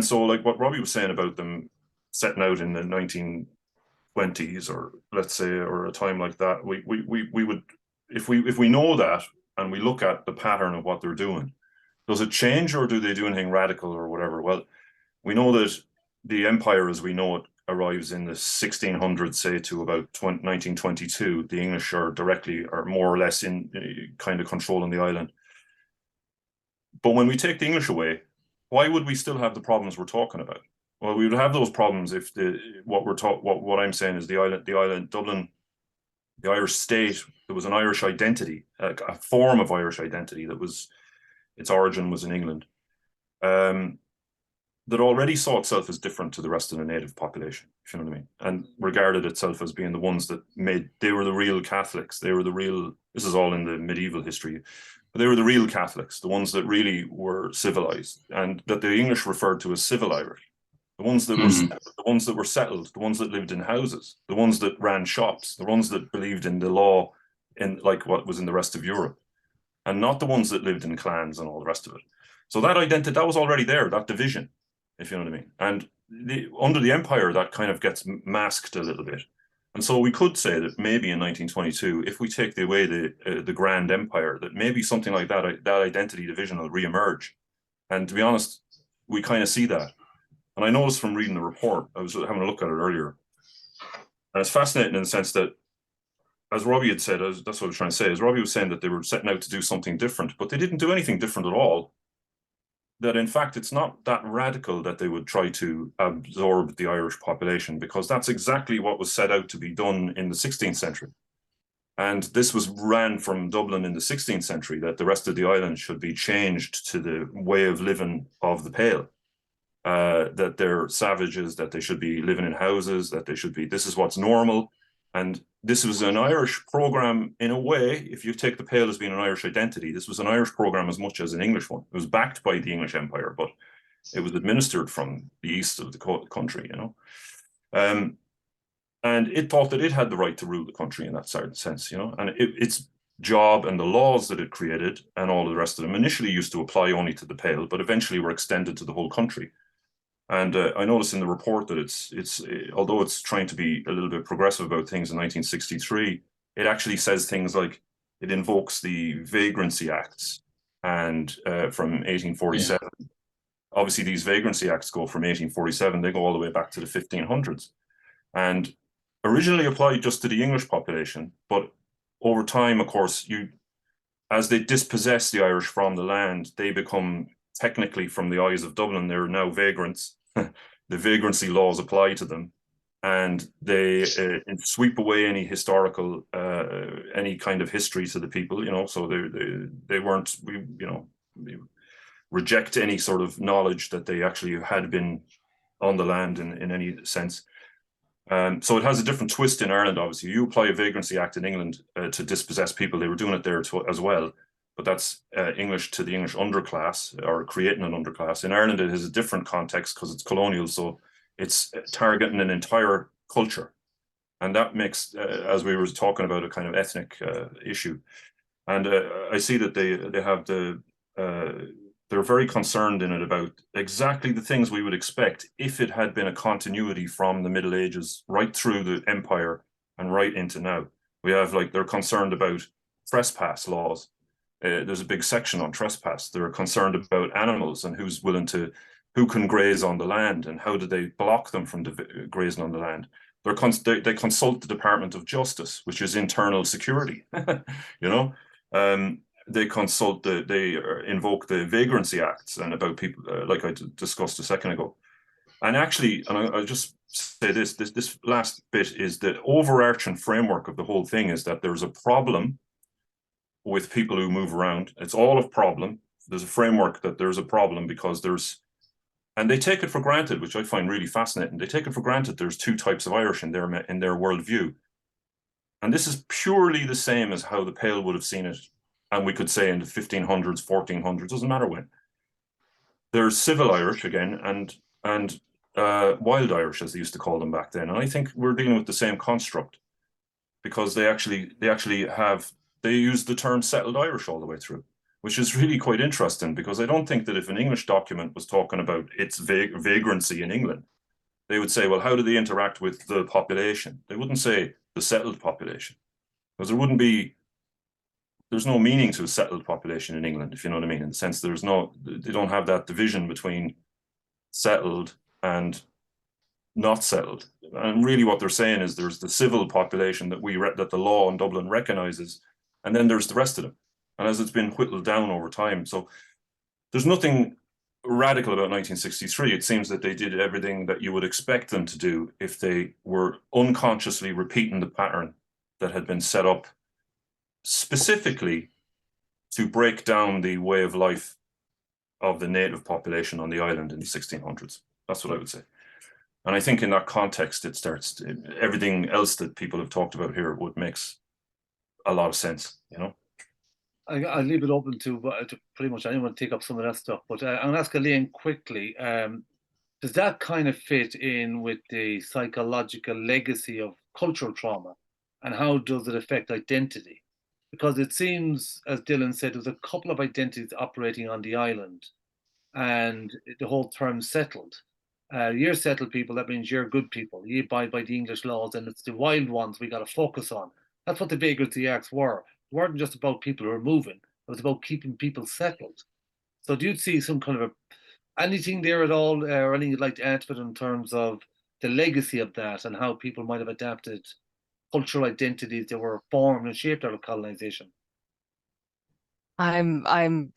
so like what Robbie was saying about them setting out in the 1920s, or let's say, or a time like that, we would, if we know that and we look at the pattern of what they're doing, does it change or do they do anything radical or whatever? Well, we know that the empire as we know it arrives in the 1600s, say, to about 1922. The English are more or less in kind of controlling the island. But when we take the English away, why would we still have the problems we're talking about? Well, we would have those problems if what I'm saying is the island, Dublin, the Irish state, there was an Irish identity, a form of Irish identity that was, its origin was in England. That already saw itself as different to the rest of the native population, if you know what I mean, and regarded itself as being the ones that they were the real Catholics. This is all in the medieval history, but they were the real Catholics, the ones that really were civilized, and that the English referred to as civil Irish, the ones that were the ones that were settled, the ones that lived in houses, the ones that ran shops, the ones that believed in the law in like what was in the rest of Europe, and not the ones that lived in clans and all the rest of it. So that identity, that was already there, that division, if you know what I mean. And under the empire, that kind of gets masked a little bit. And so we could say that maybe in 1922, if we take away the Grand Empire, that maybe something like that, that identity division will reemerge. And to be honest, we kind of see that. And I noticed from reading the report, I was having a look at it earlier, and it's fascinating in the sense that, as Robbie had said, that's what I was trying to say, as Robbie was saying that they were setting out to do something different, but they didn't do anything different at all. That in fact, it's not that radical that they would try to absorb the Irish population, because that's exactly what was set out to be done in the 16th century. And this was ran from Dublin in the 16th century, that the rest of the island should be changed to the way of living of the Pale. That they're savages, that they should be living in houses, that they should be, this is what's normal. And this was an Irish program in a way. If you take the Pale as being an Irish identity, this was an Irish program as much as an English one. It was backed by the English Empire, but it was administered from the east of the country, you know. And it thought that it had the right to rule the country in that certain sense, you know. And its job and the laws that it created and all of the rest of them initially used to apply only to the Pale, but eventually were extended to the whole country. And I noticed in the report that it's although it's trying to be a little bit progressive about things in 1963, it actually says things like it invokes the Vagrancy Acts and from 1847. Yeah. Obviously, these Vagrancy Acts go from 1847, they go all the way back to the 1500s. And originally applied just to the English population, but over time, of course, as they dispossess the Irish from the land, they become technically, from the eyes of Dublin, they're now vagrants. The vagrancy laws apply to them, and they sweep away any historical, any kind of history to the people, you know. So they weren't, you know, reject any sort of knowledge that they actually had been on the land in any sense. So it has a different twist in Ireland, obviously. You apply a Vagrancy Act in England to dispossess people. They were doing it there as well. But that's English to the English underclass, or creating an underclass. In Ireland, it has a different context because it's colonial, so it's targeting an entire culture. And that makes, as we were talking about, a kind of ethnic issue. And I see that they have they're very concerned in it about exactly the things we would expect if it had been a continuity from the Middle Ages right through the empire and right into now. We have, like, they're concerned about trespass laws. There's a big section on trespass. They're concerned about animals and who can graze on the land and how do they block them from grazing on the land. They consult the Department of Justice, which is internal security, you know. They invoke the Vagrancy Acts and about people, like I discussed a second ago. And actually, and I just say this last bit is the overarching framework of the whole thing is that there's a problem with people who move around. It's all a problem. There's a framework that there's a problem because and they take it for granted, which I find really fascinating. They take it for granted there's two types of Irish in their worldview. And this is purely the same as how the Pale would have seen it. And we could say in the 1500s, 1400s, doesn't matter when. There's civil Irish again, and wild Irish, as they used to call them back then. And I think we're dealing with the same construct because they use the term settled Irish all the way through, which is really quite interesting because I don't think that if an English document was talking about its vagrancy in England, they would say, well, how do they interact with the population? They wouldn't say the settled population, because there's no meaning to a settled population in England, if you know what I mean, in the sense they don't have that division between settled and not settled. And really what they're saying is there's the civil population that the law in Dublin recognizes, and then there's the rest of them. And as it's been whittled down over time, so there's nothing radical about 1963. It seems that they did everything that you would expect them to do if they were unconsciously repeating the pattern that had been set up specifically to break down the way of life of the native population on the island in the 1600s. That's what I would say. And I think in that context, everything else that people have talked about here would makes a lot of sense, you know. I'll leave it open to pretty much anyone to take up some of that stuff. But I'm going to ask Elaine quickly. does that kind of fit in with the psychological legacy of cultural trauma? And how does it affect identity? Because it seems, as Dylan said, there's a couple of identities operating on the island, and the whole term settled. You're settled people, that means you're good people. You abide by the English laws, and it's the wild ones we got to focus on. That's what the Vagrancy Acts were. They weren't just about people who are moving, it was about keeping people settled. So do you see some kind of anything there at all, or anything you'd like to add to it in terms of the legacy of that and how people might have adapted cultural identities that were formed and shaped out of colonization? I'm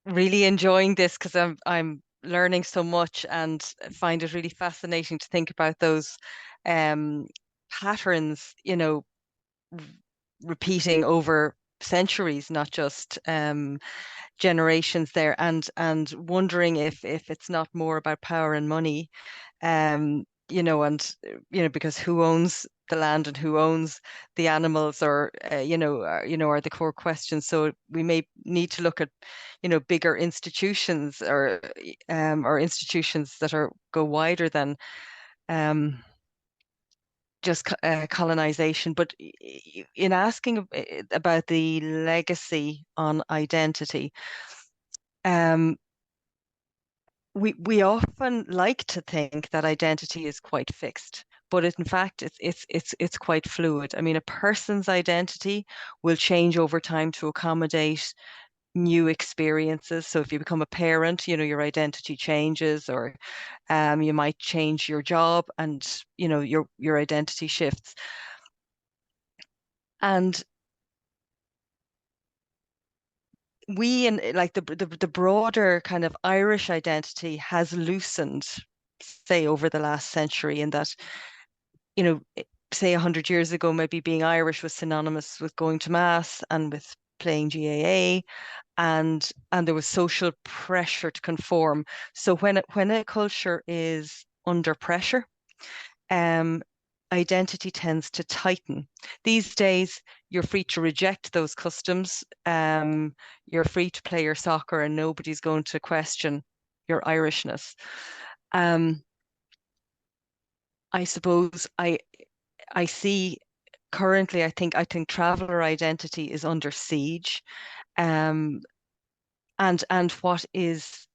really enjoying this because I'm learning so much and find it really fascinating to think about those patterns, you know, repeating over centuries, not just generations there, and wondering if it's not more about power and money, you know, and you know, because who owns the land and who owns the animals, or you know, are the core questions. So we may need to look at, you know, bigger institutions, or institutions that are go wider than just colonization. But in asking about the legacy on identity, um, we often like to think that identity is quite fixed, but in fact it's quite fluid. I mean, a person's identity will change over time to accommodate new experiences. So if you become a parent, you know, your identity changes, or you might change your job, and you know, your identity shifts. And we, in like the broader kind of Irish identity has loosened, say, over the last century, in that, you know, say 100 years ago, maybe being Irish was synonymous with going to mass and with playing GAA, and there was social pressure to conform. So when a culture is under pressure, um, identity tends to tighten. These days, you're free to reject those customs. You're free to play your soccer, and nobody's going to question your Irishness. I suppose I see currently, I think traveler identity is under siege. Um, and what is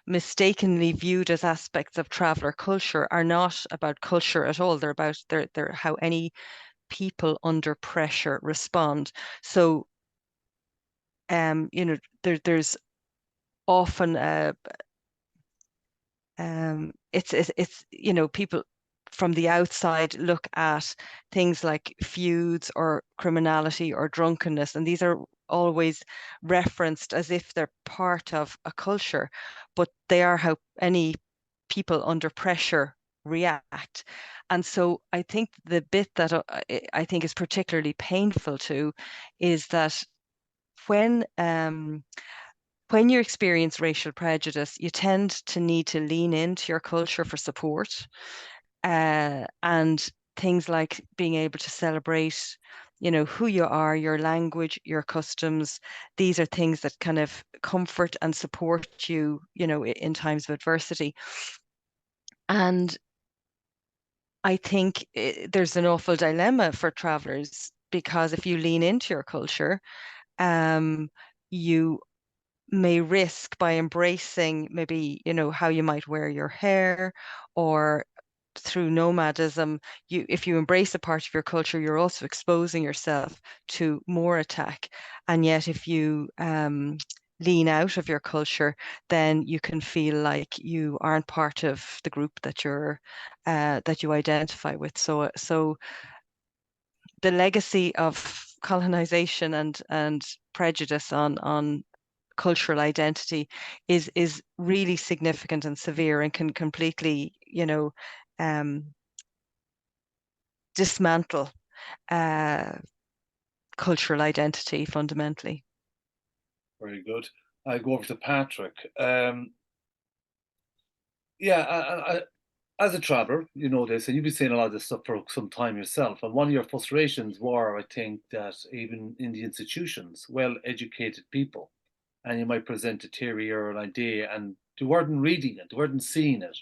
mistakenly viewed as aspects of traveler culture are not about culture at all. They're about they're how any people under pressure respond. So you know, there's often it's you know, people from the outside look at things like feuds or criminality or drunkenness, and these are always referenced as if they're part of a culture, but they are how any people under pressure react. And so I think the bit that I think is particularly painful too is that when um, when you experience racial prejudice, you tend to need to lean into your culture for support, and things like being able to celebrate, you know, who you are, your language, your customs. These are things that kind of comfort and support you, you know, in times of adversity. And I think there's an awful dilemma for travelers, because if you lean into your culture, you may risk, by embracing maybe, you know, how you might wear your hair, or through nomadism, if you embrace a part of your culture, you're also exposing yourself to more attack. And yet if you lean out of your culture, then you can feel like you aren't part of the group that that you identify with. So the legacy of colonization and prejudice on cultural identity is really significant and severe, and can completely, you know, dismantle cultural identity fundamentally. Very good. I go over to Patrick. Yeah, as a traveler, you know this, and you've been saying a lot of this stuff for some time yourself. And one of your frustrations were, I think, that even in the institutions, well-educated people, and you might present a theory or an idea, and They weren't reading it, they weren't seeing it.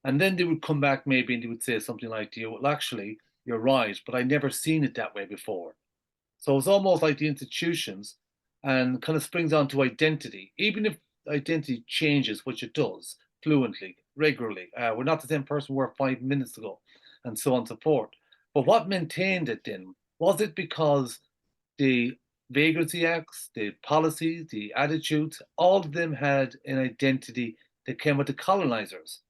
And then they would come back maybe and they would say something like to you, well, actually, you're right, but I never seen it that way before. So it's almost like the institutions and kind of springs onto identity, even if identity changes, which it does fluently, regularly. We're not the same person we were 5 minutes ago, and so on and so forth. But what maintained it then? Was it because the vagrancy acts, the policies, the attitudes, all of them had an identity that came with the colonizers?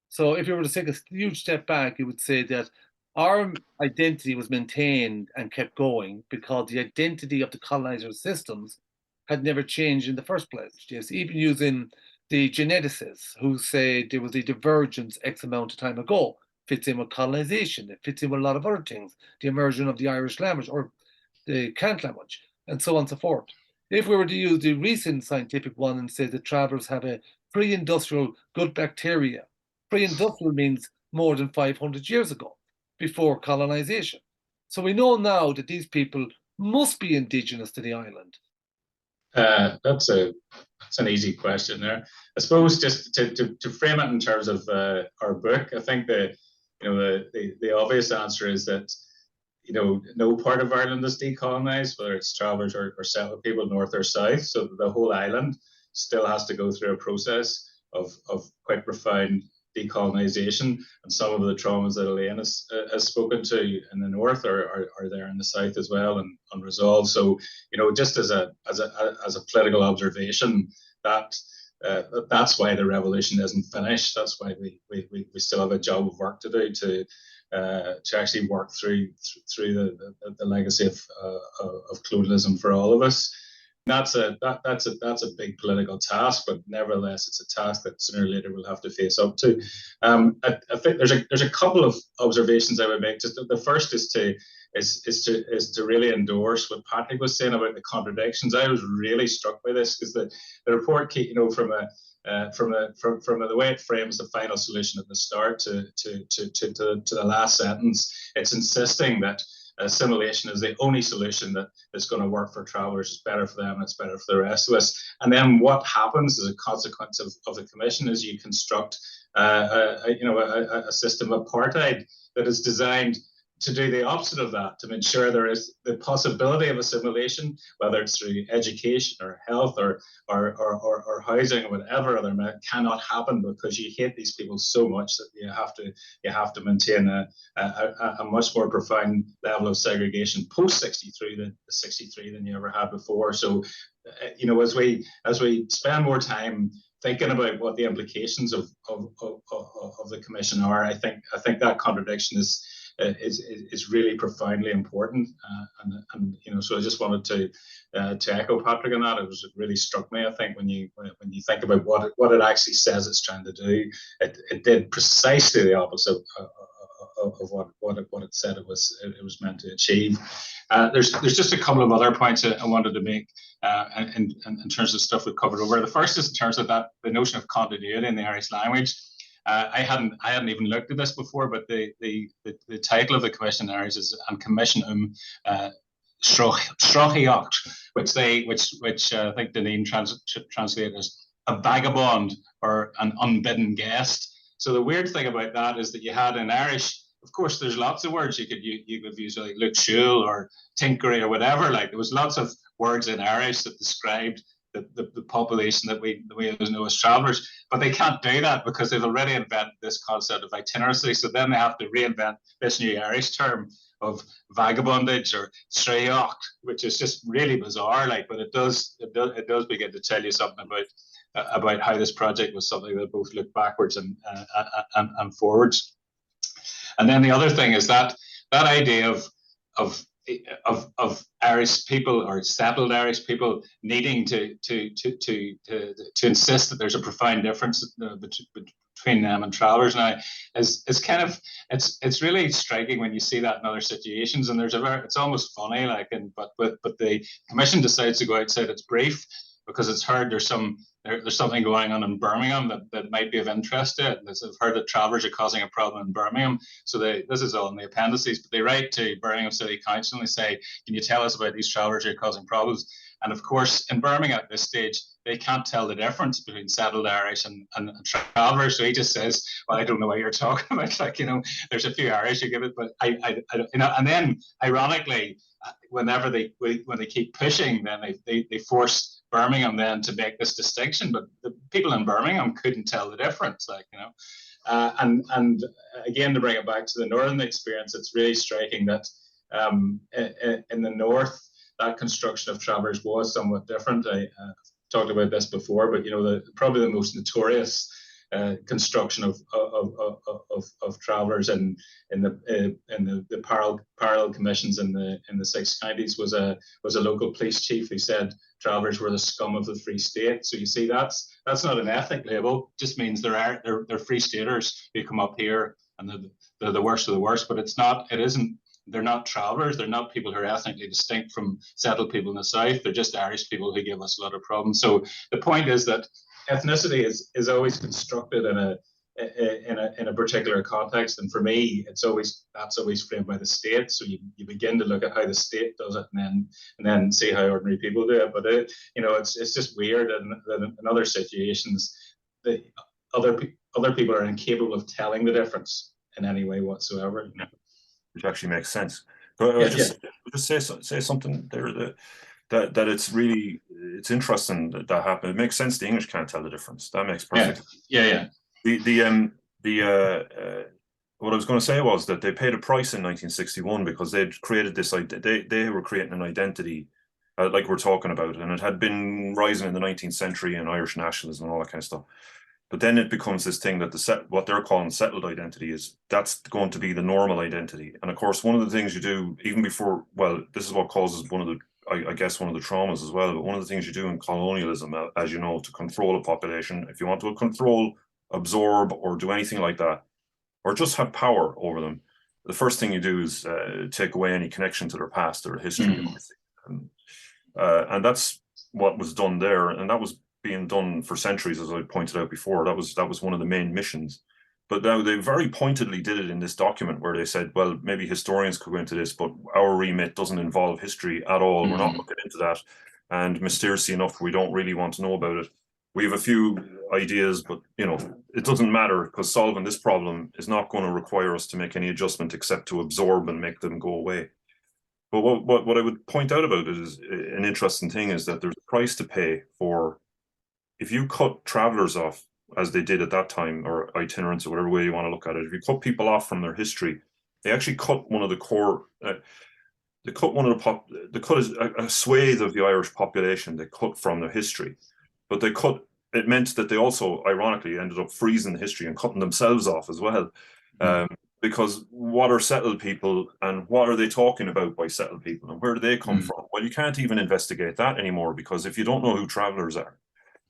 So if you were to take a huge step back, you would say that our identity was maintained and kept going because the identity of the colonizer systems had never changed in the first place. Yes, even using the geneticists who say there was a divergence X amount of time ago, fits in with colonization, it fits in with a lot of other things, the immersion of the Irish language or the Cant language, and so on and so forth. If we were to use the recent scientific one and say that travelers have a pre-industrial gut bacteria, pre-industrial means more than 500 years ago, before colonization. So we know now that these people must be indigenous to the island. That's an easy question there. I suppose just to frame it in terms of our book, I think the obvious answer is that no part of Ireland is decolonized, whether it's travellers or settled people north or south. So the whole island still has to go through a process of quite profound decolonization, and some of the traumas that Elaine has spoken to in the north are there in the south as well and unresolved. So just as a political observation, that's why the revolution isn't finished. That's why we still have a job of work to do to actually work through the legacy of colonialism for all of us. That's a big political task, but nevertheless, it's a task that sooner or later we'll have to face up to. I think there's a couple of observations I would make. Just the first is to really endorse what Patrick was saying about the contradictions. I was really struck by this because the report, from the way it frames the final solution at the start to the last sentence, it's insisting that assimilation is the only solution that is going to work for travellers. It's better for them, it's better for the rest of us. And then what happens as a consequence of the commission is you construct a system of apartheid that is designed to do the opposite of that, to ensure there is the possibility of assimilation, whether it's through education or health or housing or whatever other cannot happen because you hate these people so much that you have to maintain a much more profound level of segregation post 63 than you ever had before. So as we spend more time thinking about what the implications of the commission are, I think that contradiction is really profoundly important, and so I just wanted to echo Patrick on that. It really struck me. I think when you think about what it actually says it's trying to do, it did precisely the opposite of what it said it was meant to achieve. There's just a couple of other points I wanted to make in terms of stuff we've covered over. The first is in terms of the notion of continuity in the Irish language. I hadn't even looked at this before, but the title of the commission in Irish is An Commission Strochiocht, which I think Deneen translated as a vagabond or an unbidden guest. So the weird thing about that is that you had in Irish, of course, there's lots of words you could use, like look shul or tinkery or whatever. Like there was lots of words in Irish that described the population that we know as travellers, but they can't do that because they've already invented this concept of itinerancy. So then they have to reinvent this new Irish term of vagabondage or straocht, which is just really bizarre. But it does begin to tell you something about how this project was something that both looked backwards and forwards. And then the other thing is that idea of Irish people or settled Irish people needing to insist that there's a profound difference between them and travellers now is kind of it's really striking when you see that in other situations. And it's almost funny, but the commission decides to go outside its brief because it's heard there's something going on in Birmingham that might be of interest to it. I've heard that travellers are causing a problem in Birmingham. So this is all in the appendices, but they write to Birmingham City Council and they say, can you tell us about these travellers who are causing problems? And of course, in Birmingham at this stage, they can't tell the difference between settled Irish and travellers. So he just says, well, I don't know what you're talking about. Like, there's a few Irish who give it, but and then ironically, whenever they keep pushing, then they force Birmingham then to make this distinction, but the people in Birmingham couldn't tell the difference, and again, to bring it back to the northern experience, it's really striking that in the north, that construction of travellers was somewhat different. I talked about this before, but probably the most notorious construction of travellers in the parallel commissions in the six counties was a local police chief who said travellers were the scum of the Free State. So you see, that's not an ethnic label. It just means they're Free Staters who come up here and they're the worst of the worst. But it isn't. They're not travellers. They're not people who are ethnically distinct from settled people in the south. They're just Irish people who give us a lot of problems. So the point is that ethnicity is always constructed in a particular context, and for me, that's always framed by the state. So you begin to look at how the state does it, and then see how ordinary people do it. But it's just weird that in other situations, other people are incapable of telling the difference in any way whatsoever. Which actually makes sense. But I just say something there that it's interesting that happened. It makes sense. The English can't tell the difference. That makes perfect sense. Yeah. What I was going to say was that they paid a price in 1961 because they'd created this. They were creating an identity, like we're talking about, and it had been rising in the 19th century in Irish nationalism and all that kind of stuff. But then it becomes this thing that what they're calling settled identity that's going to be the normal identity. And of course, one of the things you do even before, this is what causes one of the traumas as well. But one of the things you do in colonialism, as you know, to control a population, if you want to control, absorb, or do anything like that, or just have power over them, the first thing you do is take away any connection to their past or history. And that's what was done there. And that was being done for centuries, as I pointed out before. That was one of the main missions. But now they very pointedly did it in this document where they said, well, maybe historians could go into this, but our remit doesn't involve history at all. We're not looking into that. And mysteriously enough, we don't really want to know about it. We have a few ideas, but it doesn't matter, because solving this problem is not going to require us to make any adjustment except to absorb and make them go away. But what I would point out about it is an interesting thing is that there's a price to pay for. If you cut travellers off, as they did at that time, or itinerants, or whatever way you want to look at it, if you cut people off from their history, they actually cut one of the core. They cut a swathe of the Irish population. They cut from their history, but it meant that they also, ironically, ended up freezing history and cutting themselves off as well. Because what are settled people, and what are they talking about by settled people, and where do they come from? Well, you can't even investigate that anymore, because if you don't know who travellers are,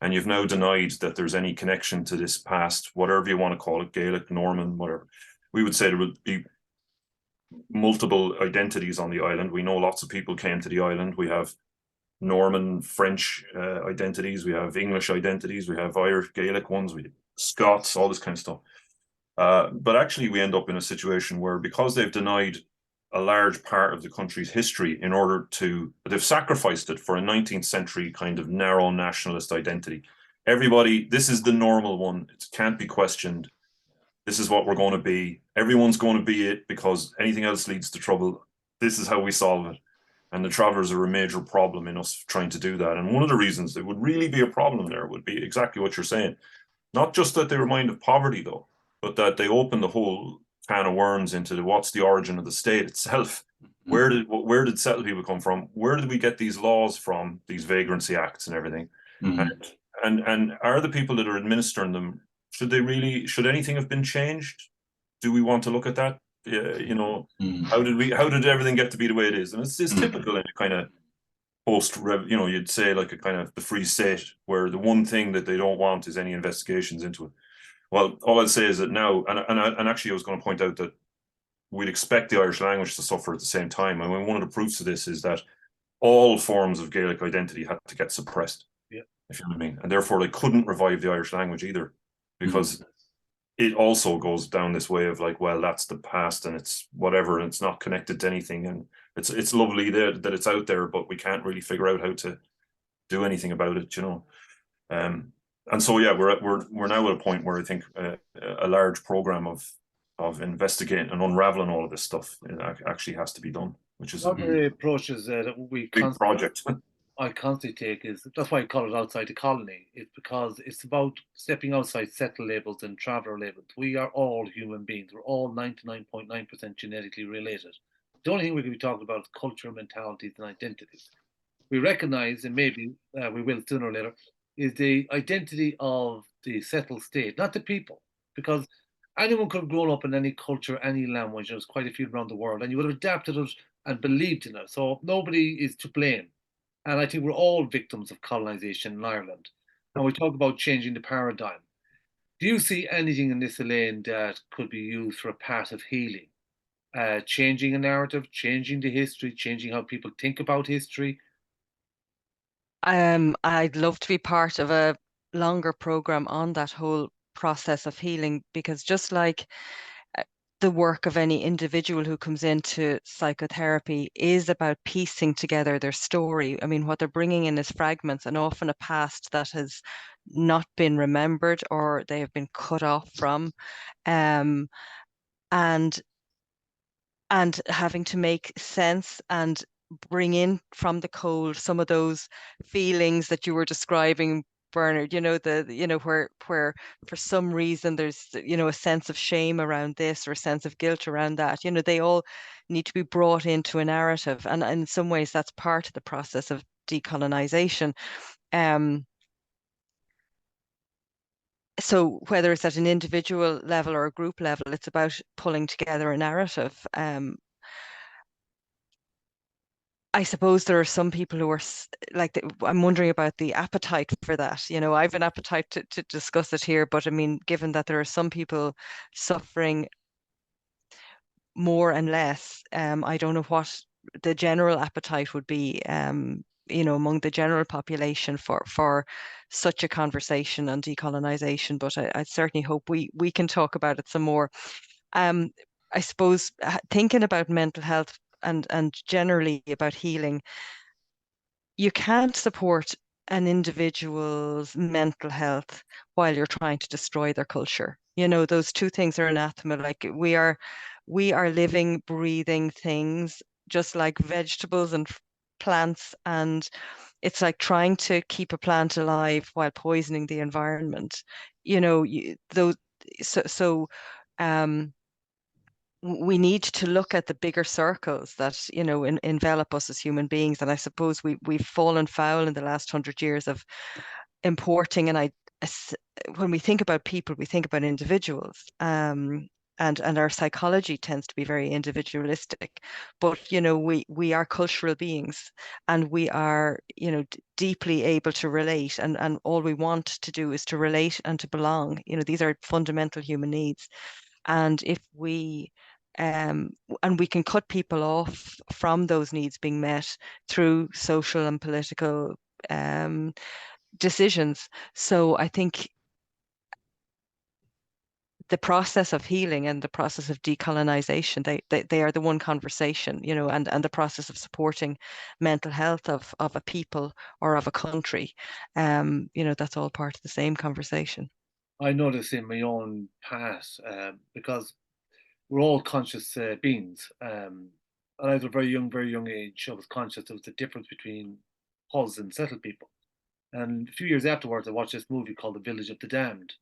and you've now denied that there's any connection to this past, whatever you want to call it, Gaelic, Norman, whatever, we would say there would be multiple identities on the island. We know lots of people came to the island. We have Norman, French identities. We have English identities. We have Irish, Gaelic ones. We have Scots, all this kind of stuff. But actually, we end up in a situation where, because they've denied a large part of the country's history in order they've sacrificed it for a 19th century kind of narrow nationalist identity. Everybody, this is the normal one. It can't be questioned. This is what we're going to be. Everyone's going to be it, because anything else leads to trouble. This is how we solve it. And the travellers are a major problem in us trying to do that. And one of the reasons there would really be a problem there would be exactly what you're saying. Not just that they remind of poverty, though, but that they open the whole can of worms into what's the origin of the state itself. Where did settled people come from? Where did we get these laws from, these vagrancy acts and everything? And are the people that are administering them, should anything have been changed? Do we want to look at that? How did everything get to be the way it is? And it's typical in a kind of you'd say like a kind of the Free State, where the one thing that they don't want is any investigations into it. Well, all I'd say is that now, and actually I was going to point out that we'd expect the Irish language to suffer at the same time. I mean, one of the proofs of this is that all forms of Gaelic identity had to get suppressed. if you know what I mean. And therefore they couldn't revive the Irish language either, because it also goes down this way of like, well, that's the past and it's whatever, and it's not connected to anything, and it's lovely that it's out there, but we can't really figure out how to do anything about it, you know. And so yeah, we're now at a point where I think a large program of investigating and unraveling all of this stuff actually has to be done, which is one of the approaches that we big project. I constantly take is, that's why I call it outside the colony. It's because it's about stepping outside settle labels and traveller labels. We are all human beings. We're all 99.9% genetically related. The only thing we're going to be talking about is culture, mentalities, and identities. We recognise, and maybe we will sooner or later, is the identity of the settled state, not the people. Because anyone could have grown up in any culture, any language. There's quite a few around the world, and you would have adapted it and believed in it. So nobody is to blame. And I think we're all victims of colonization in Ireland. And we talk about changing the paradigm. Do you see anything in this, Elaine, that could be used for a path of healing? Changing a narrative, changing the history, changing how people think about history? I'd love to be part of a longer program on that whole process of healing, because just like the work of any individual who comes into psychotherapy is about piecing together their story. I mean, what they're bringing in is fragments, and often a past that has not been remembered or they have been cut off from, and having to make sense and bring in from the cold some of those feelings that you were describing, Bernard, where for some reason there's, a sense of shame around this or a sense of guilt around that. They all need to be brought into a narrative. And in some ways, that's part of the process of decolonization. So whether it's at an individual level or a group level, it's about pulling together a narrative. I suppose there are some people who are like, I'm wondering about the appetite for that. I have an appetite to discuss it here, but I mean, given that there are some people suffering more and less, I don't know what the general appetite would be, among the general population for such a conversation on decolonization. But I certainly hope we can talk about it some more. I suppose thinking about mental health and generally about healing, you can't support an individual's mental health while you're trying to destroy their culture. Those two things are anathema. Like we are living, breathing things, just like vegetables and plants, and it's like trying to keep a plant alive while poisoning the environment. We need to look at the bigger circles that envelop us as human beings, and I suppose we've fallen foul in the last 100 years of importing. And when we think about people, we think about individuals, and our psychology tends to be very individualistic. But we are cultural beings, and we are deeply able to relate, and all we want to do is to relate and to belong. These are fundamental human needs. And if we and we can cut people off from those needs being met through social and political decisions. So I think the process of healing and the process of decolonization, they are the one conversation, and the process of supporting mental health of a people or of a country, that's all part of the same conversation. I notice in my own past, because we're all conscious beings. And at a very young age, I was conscious there was a difference between us and settled people. And a few years afterwards, I watched this movie called The Village of the Damned,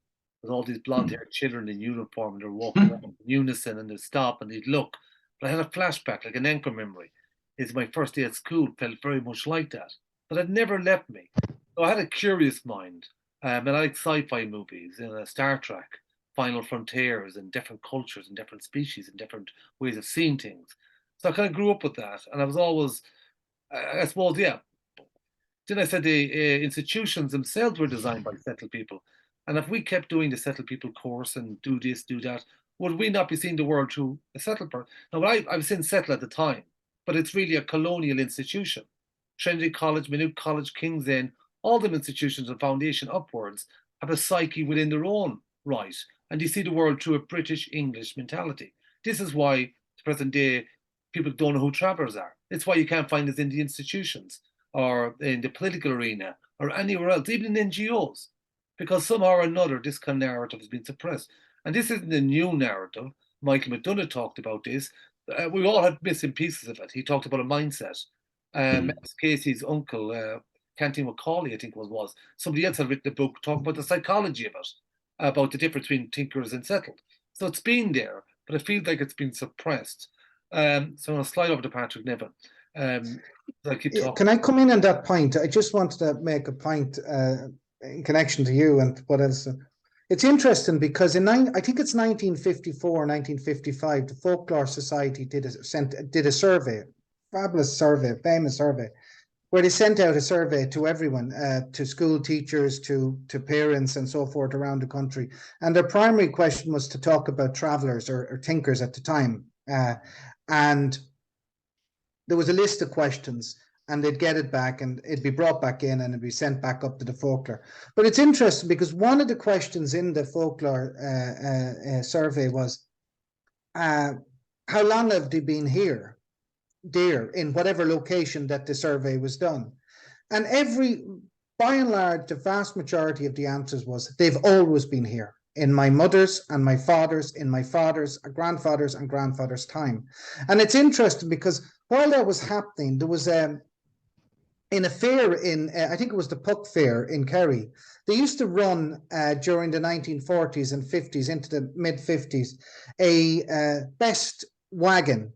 with all these blonde-haired children in uniform, and they're walking around in unison, and they'd stop and they'd look. But I had a flashback, like an anchor memory. It's my first day at school, felt very much like that. But it never left me. So I had a curious mind. And I like sci-fi movies, Star Trek, Final Frontiers, and different cultures and different species and different ways of seeing things. So I kind of grew up with that, and I was always, I suppose, yeah. Then I said the institutions themselves were designed by settled people, and if we kept doing the settled people course and do this, do that, would we not be seeing the world through a settled person? Now, I was in settled at the time, but it's really a colonial institution. Trinity College, Maynooth College, King's Inn, all them institutions and foundation upwards have a psyche within their own right, and they see the world through a British English mentality. This is why, to present day, people don't know who travellers are. It's why you can't find us in the institutions or in the political arena or anywhere else, even in NGOs, because somehow or another this kind of narrative has been suppressed. And this isn't a new narrative. Michael McDonough talked about this. We all had missing pieces of it. He talked about a mindset. Max Casey's uncle, Canty Macaulay, I think was. Somebody else had written a book talking about the psychology of it, about the difference between thinkers and settled. So it's been there, but it feels like it's been suppressed. So I'm going to slide over to Patrick Nevin. I keep talking. Can I come in on that point? I just wanted to make a point in connection to you and what else. It's interesting because I think it's 1954, 1955, the Folklore Society did a survey, fabulous survey, famous survey, where they sent out a survey to everyone, to school teachers, to parents and so forth around the country. And their primary question was to talk about travellers or thinkers at the time. And there was a list of questions, and they'd get it back and it'd be brought back in and it'd be sent back up to the folklore. But it's interesting because one of the questions in the folklore survey was, how long have they been here, there, in whatever location that the survey was done? And by and large, the vast majority of the answers was, they've always been here, in my mother's and my father's, in my father's, grandfather's and grandfather's time. And it's interesting because while that was happening, there was in a fair in, I think it was the Puck Fair in Kerry, they used to run during the 1940s and 50s into the mid-50s, a best wagon,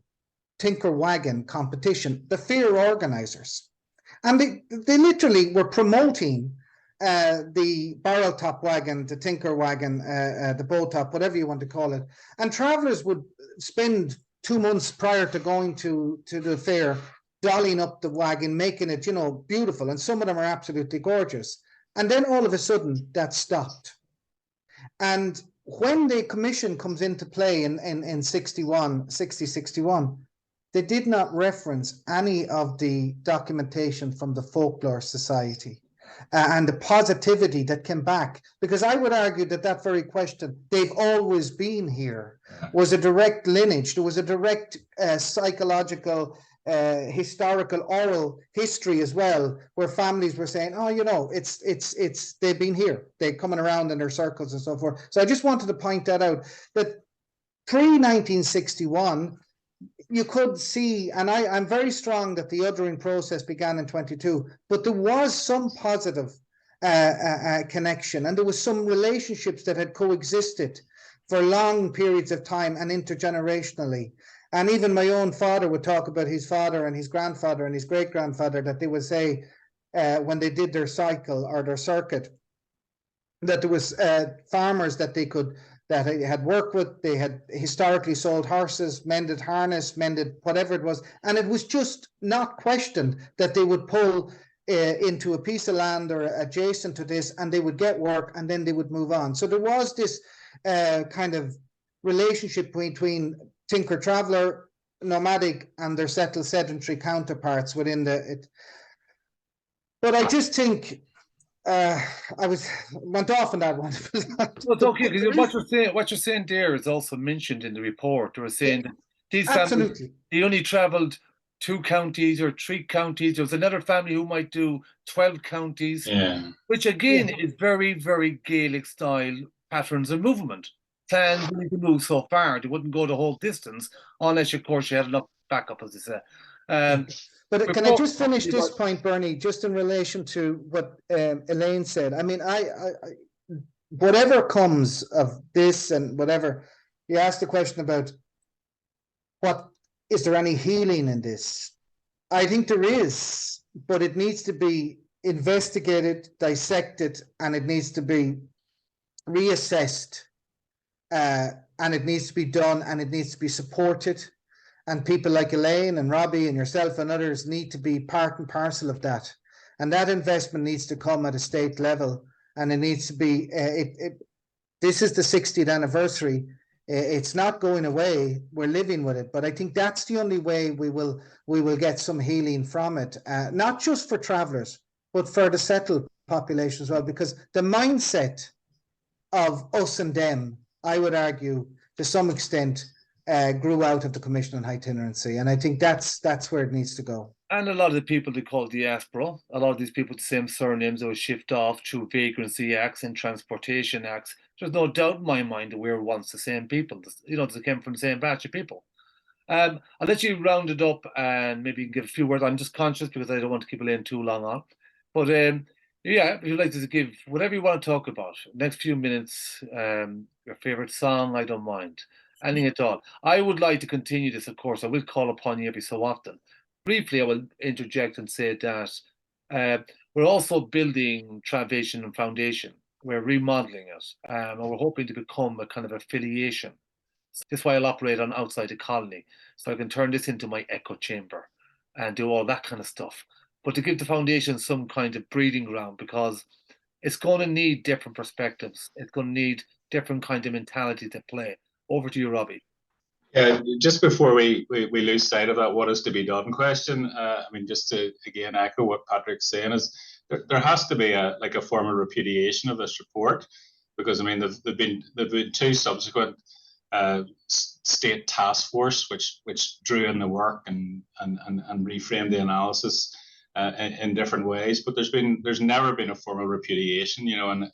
tinker wagon competition, the fair organizers. And they literally were promoting the barrel top wagon, the tinker wagon, the bow top, whatever you want to call it. And travellers would spend 2 months prior to going to the fair dollying up the wagon, making it, beautiful. And some of them are absolutely gorgeous. And then all of a sudden that stopped. And when the commission comes into play in 61, they did not reference any of the documentation from the Folklore Society and the positivity that came back. Because I would argue that very question, they've always been here, was a direct lineage. There was a direct psychological, historical, oral history as well, where families were saying, oh, it's they've been here. They're coming around in their circles and so forth. So I just wanted to point that out, that pre-1961, you could see, and I'm very strong that the othering process began in 22, but there was some positive connection, and there was some relationships that had coexisted for long periods of time and intergenerationally. And even my own father would talk about his father and his grandfather and his great-grandfather, that they would say when they did their cycle or their circuit, that there was farmers that they had worked with, they had historically sold horses, mended harness, mended whatever it was, and it was just not questioned that they would pull into a piece of land or adjacent to this, and they would get work and then they would move on. So there was this kind of relationship between tinker traveller, nomadic, and their settled sedentary counterparts within it. But I just think I went off on that one. No, it's okay, because what you're saying there is also mentioned in the report. They were saying that these families, they only travelled 2 counties or 3 counties. There was another family who might do 12 counties, which again is very, very Gaelic style patterns of movement. Clans willing to move so far, they wouldn't go the whole distance unless, of course, you had enough backup, as they say. But can I just finish this point, Bernie, just in relation to what Elaine said? I mean, I whatever comes of this and whatever, you asked the question about is there any healing in this? I think there is, but it needs to be investigated, dissected, and it needs to be reassessed, and it needs to be done, and it needs to be supported. And people like Elaine and Robbie and yourself and others need to be part and parcel of that. And that investment needs to come at a state level. And it needs to be, this is the 60th anniversary. It's not going away. We're living with it. But I think that's the only way we will get some healing from it. Not just for travellers, but for the settled population as well, because the mindset of us and them, I would argue, to some extent, grew out of the Commission on Itinerancy, and I think that's where it needs to go. And a lot of the people they call diaspora, a lot of these people with the same surnames that will shift off through vagrancy acts and transportation acts. There's no doubt in my mind that we're once the same people. You know, they came from the same batch of people. I'll let you round it up and maybe give a few words. I'm just conscious because I don't want to keep it in too long on. But yeah, if you'd like to give whatever you want to talk about, next few minutes, your favorite song, I don't mind. Anything at all. I would like to continue this, of course. I will call upon you every so often. Briefly, I will interject and say that we're also building Translation and Foundation. We're remodeling it, and we're hoping to become a kind of affiliation. This is why I'll operate on outside the colony, so I can turn this into my echo chamber and do all that kind of stuff. But to give the foundation some kind of breeding ground, because it's going to need different perspectives. It's going to need different kind of mentality to play. Over to you, Robbie. Yeah, just before we lose sight of that what is to be done question, I mean, just to again echo what Patrick's saying is there has to be a formal repudiation of this report, because I mean there've been two subsequent state task force which drew in the work and reframed the analysis in different ways, but there's never been a formal repudiation, you know, and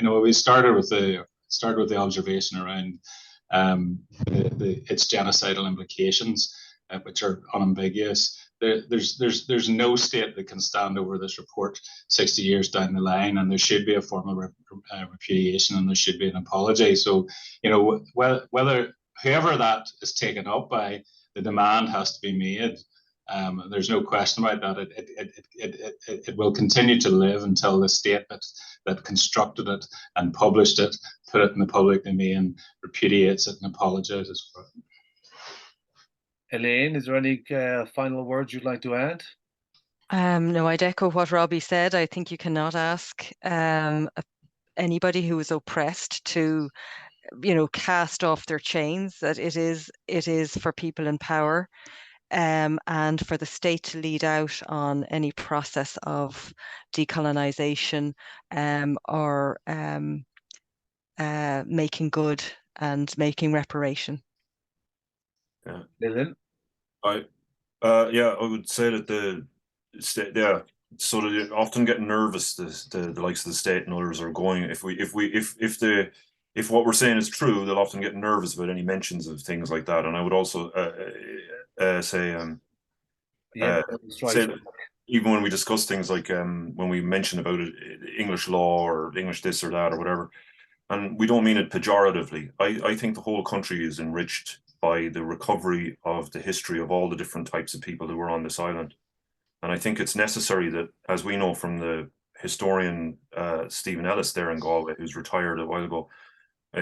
you know we started with the observation around its genocidal implications, which are unambiguous. There's no state that can stand over this report 60 years down the line, and there should be a formal repudiation, and there should be an apology. So, you know, whether whoever that is taken up by, the demand has to be made. There's no question about that. It will continue to live until the state that constructed it and published it, put it in the public domain, repudiates it and apologizes for it. Elaine, is there any final words you'd like to add? No, I'd echo what Robbie said. I think you cannot ask anybody who is oppressed to, you know, cast off their chains. That it is for people in power, and for the state to lead out on any process of decolonization or making good and making reparation. Yeah. Dylan? I would say that the state, yeah, so they often get nervous. The likes of the state and others are going. If what we're saying is true, they'll often get nervous about any mentions of things like that. And I would also say that even when we discuss things like when we mention about it, English law or English this or that or whatever, and we don't mean it pejoratively. I think the whole country is enriched by the recovery of the history of all the different types of people who were on this island. And I think it's necessary that, as we know from the historian Stephen Ellis there in Galway, who's retired a while ago,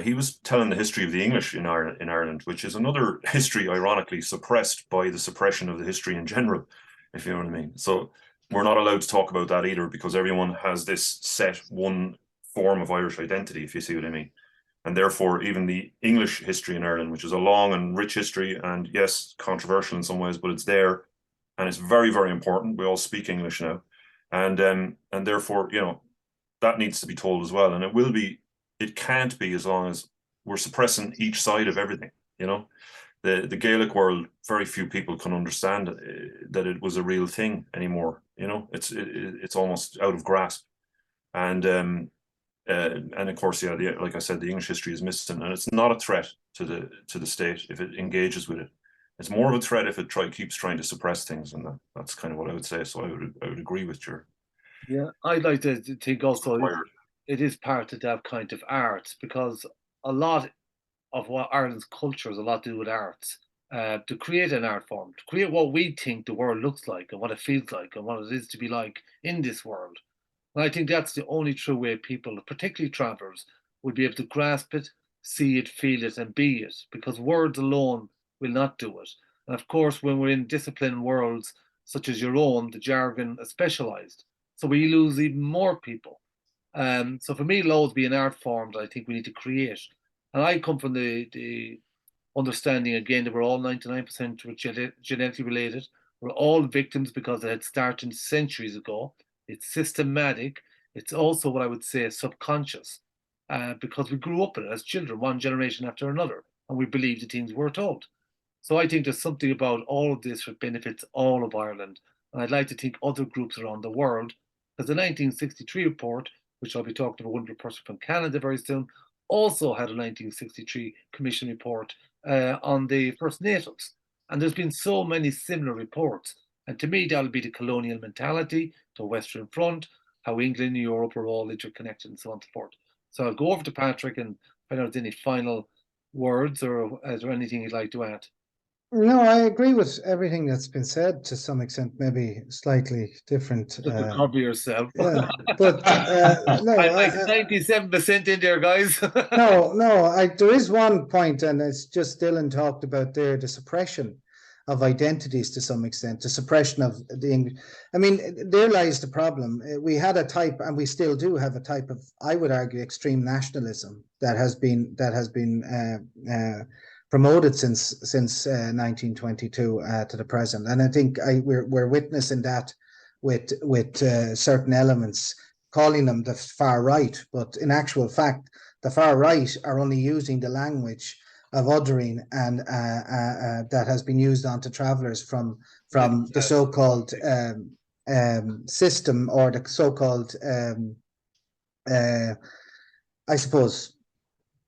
he was telling the history of the English in Ireland, which is another history, ironically, suppressed by the suppression of the history in general, if you know what I mean. So we're not allowed to talk about that either, because everyone has this set one form of Irish identity, if you see what I mean. And therefore, even the English history in Ireland, which is a long and rich history, and yes, controversial in some ways, but it's there, and it's very, very important. We all speak English now, and therefore, you know, that needs to be told as well. And it will be. It can't be, as long as we're suppressing each side of everything. You know, the Gaelic world, very few people can understand that it was a real thing anymore. You know, it's almost out of grasp, and of course, yeah, like I said, the English history is missing, and it's not a threat to the state if it engages with it. It's more of a threat if it keeps trying to suppress things, and that's kind of what I would say. So I would agree with your. Yeah, I'd like to think also it is part of that kind of art, because a lot of what Ireland's culture is a lot to do with arts. To create an art form, to create what we think the world looks like and what it feels like and what it is to be like in this world. And I think that's the only true way people, particularly travellers, would be able to grasp it, see it, feel it, and be it, because words alone will not do it. And of course, when we're in disciplined worlds such as your own, the jargon is specialised. So we lose even more people. So for me, it'll always be an art form that I think we need to create. And I come from the understanding, again, that we're all 99% genetically related. We're all victims because it had started centuries ago. It's systematic. It's also what I would say subconscious, because we grew up in it as children, one generation after another, and we believed the things we were told. So I think there's something about all of this that benefits all of Ireland. And I'd like to think other groups around the world, because the 1963 report, which I'll be talking about one person from Canada very soon, also had a 1963 Commission report on the First Natives. And there's been so many similar reports. And to me, that'll be the colonial mentality, the Western Front, how England and Europe are all interconnected and so on and so forth. So I'll go over to Patrick and find out if there's any final words, or is there anything you'd like to add? No, I agree with everything that's been said to some extent, maybe slightly different. Just to cover yourself. Yeah, but no, I'm like 97% in there, guys. no, there is one point, and it's just Dylan talked about there, the suppression of identities to some extent, the suppression of the English. I mean, there lies the problem. We had a type, and we still do have a type of, I would argue, extreme nationalism that has been promoted since 1922 to the present, and I think we're witnessing that with certain elements, calling them the far right, but in actual fact, the far right are only using the language of othering and that has been used onto travellers from the so-called system, or the so-called I suppose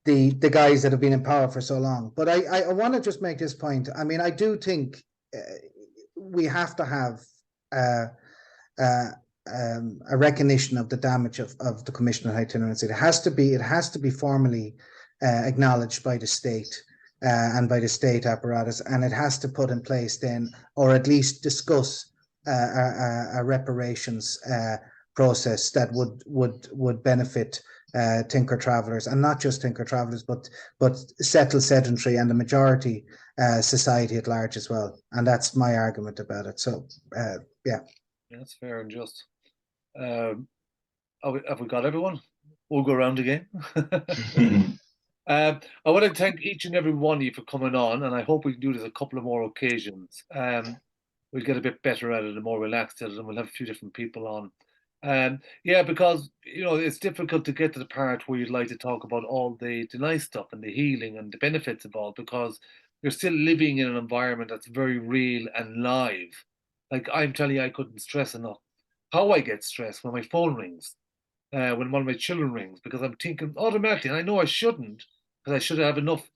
the guys that have been in power for so long. But I want to just make this point. I mean, I do think we have to have a recognition of the damage of the Commission on Itinerancy. It has to be formally acknowledged by the state and by the state apparatus, and it has to put in place then, or at least discuss a reparations process that would benefit tinker travellers, and not just tinker travellers, but settled sedentary and the majority society at large as well. And that's my argument about it. So yeah, that's fair and just. Have we got everyone? We'll go around again. I want to thank each and every one of you for coming on, and I hope we can do this a couple of more occasions. We'll get a bit better at it and more relaxed at it, and we'll have a few different people on. Yeah, because it's difficult to get to the part where you'd like to talk about all the nice stuff and the healing and the benefits of all, because you're still living in an environment that's very real and live. Like, I'm telling you, I couldn't stress enough how I get stressed when my phone rings, when one of my children rings, because I'm thinking automatically, and I know I shouldn't, because I should have enough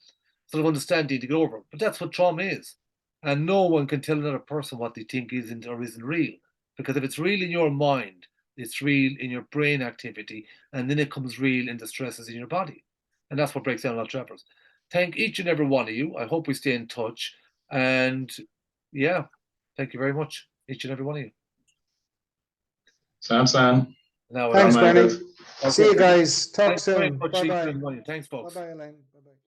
sort of understanding to get over it. But that's what trauma is. And no one can tell another person what they think isn't or isn't real. Because if it's real in your mind, it's real in your brain activity, and then it comes real in the stresses in your body. And that's what breaks down a lot of trappers. Thank each and every one of you. I hope we stay in touch. And yeah, thank you very much, each and every one of you. Sam. Thanks, Bernie. See you guys. Talk soon. Bye-bye. Thanks, folks. Bye-bye, Elaine. Bye-bye.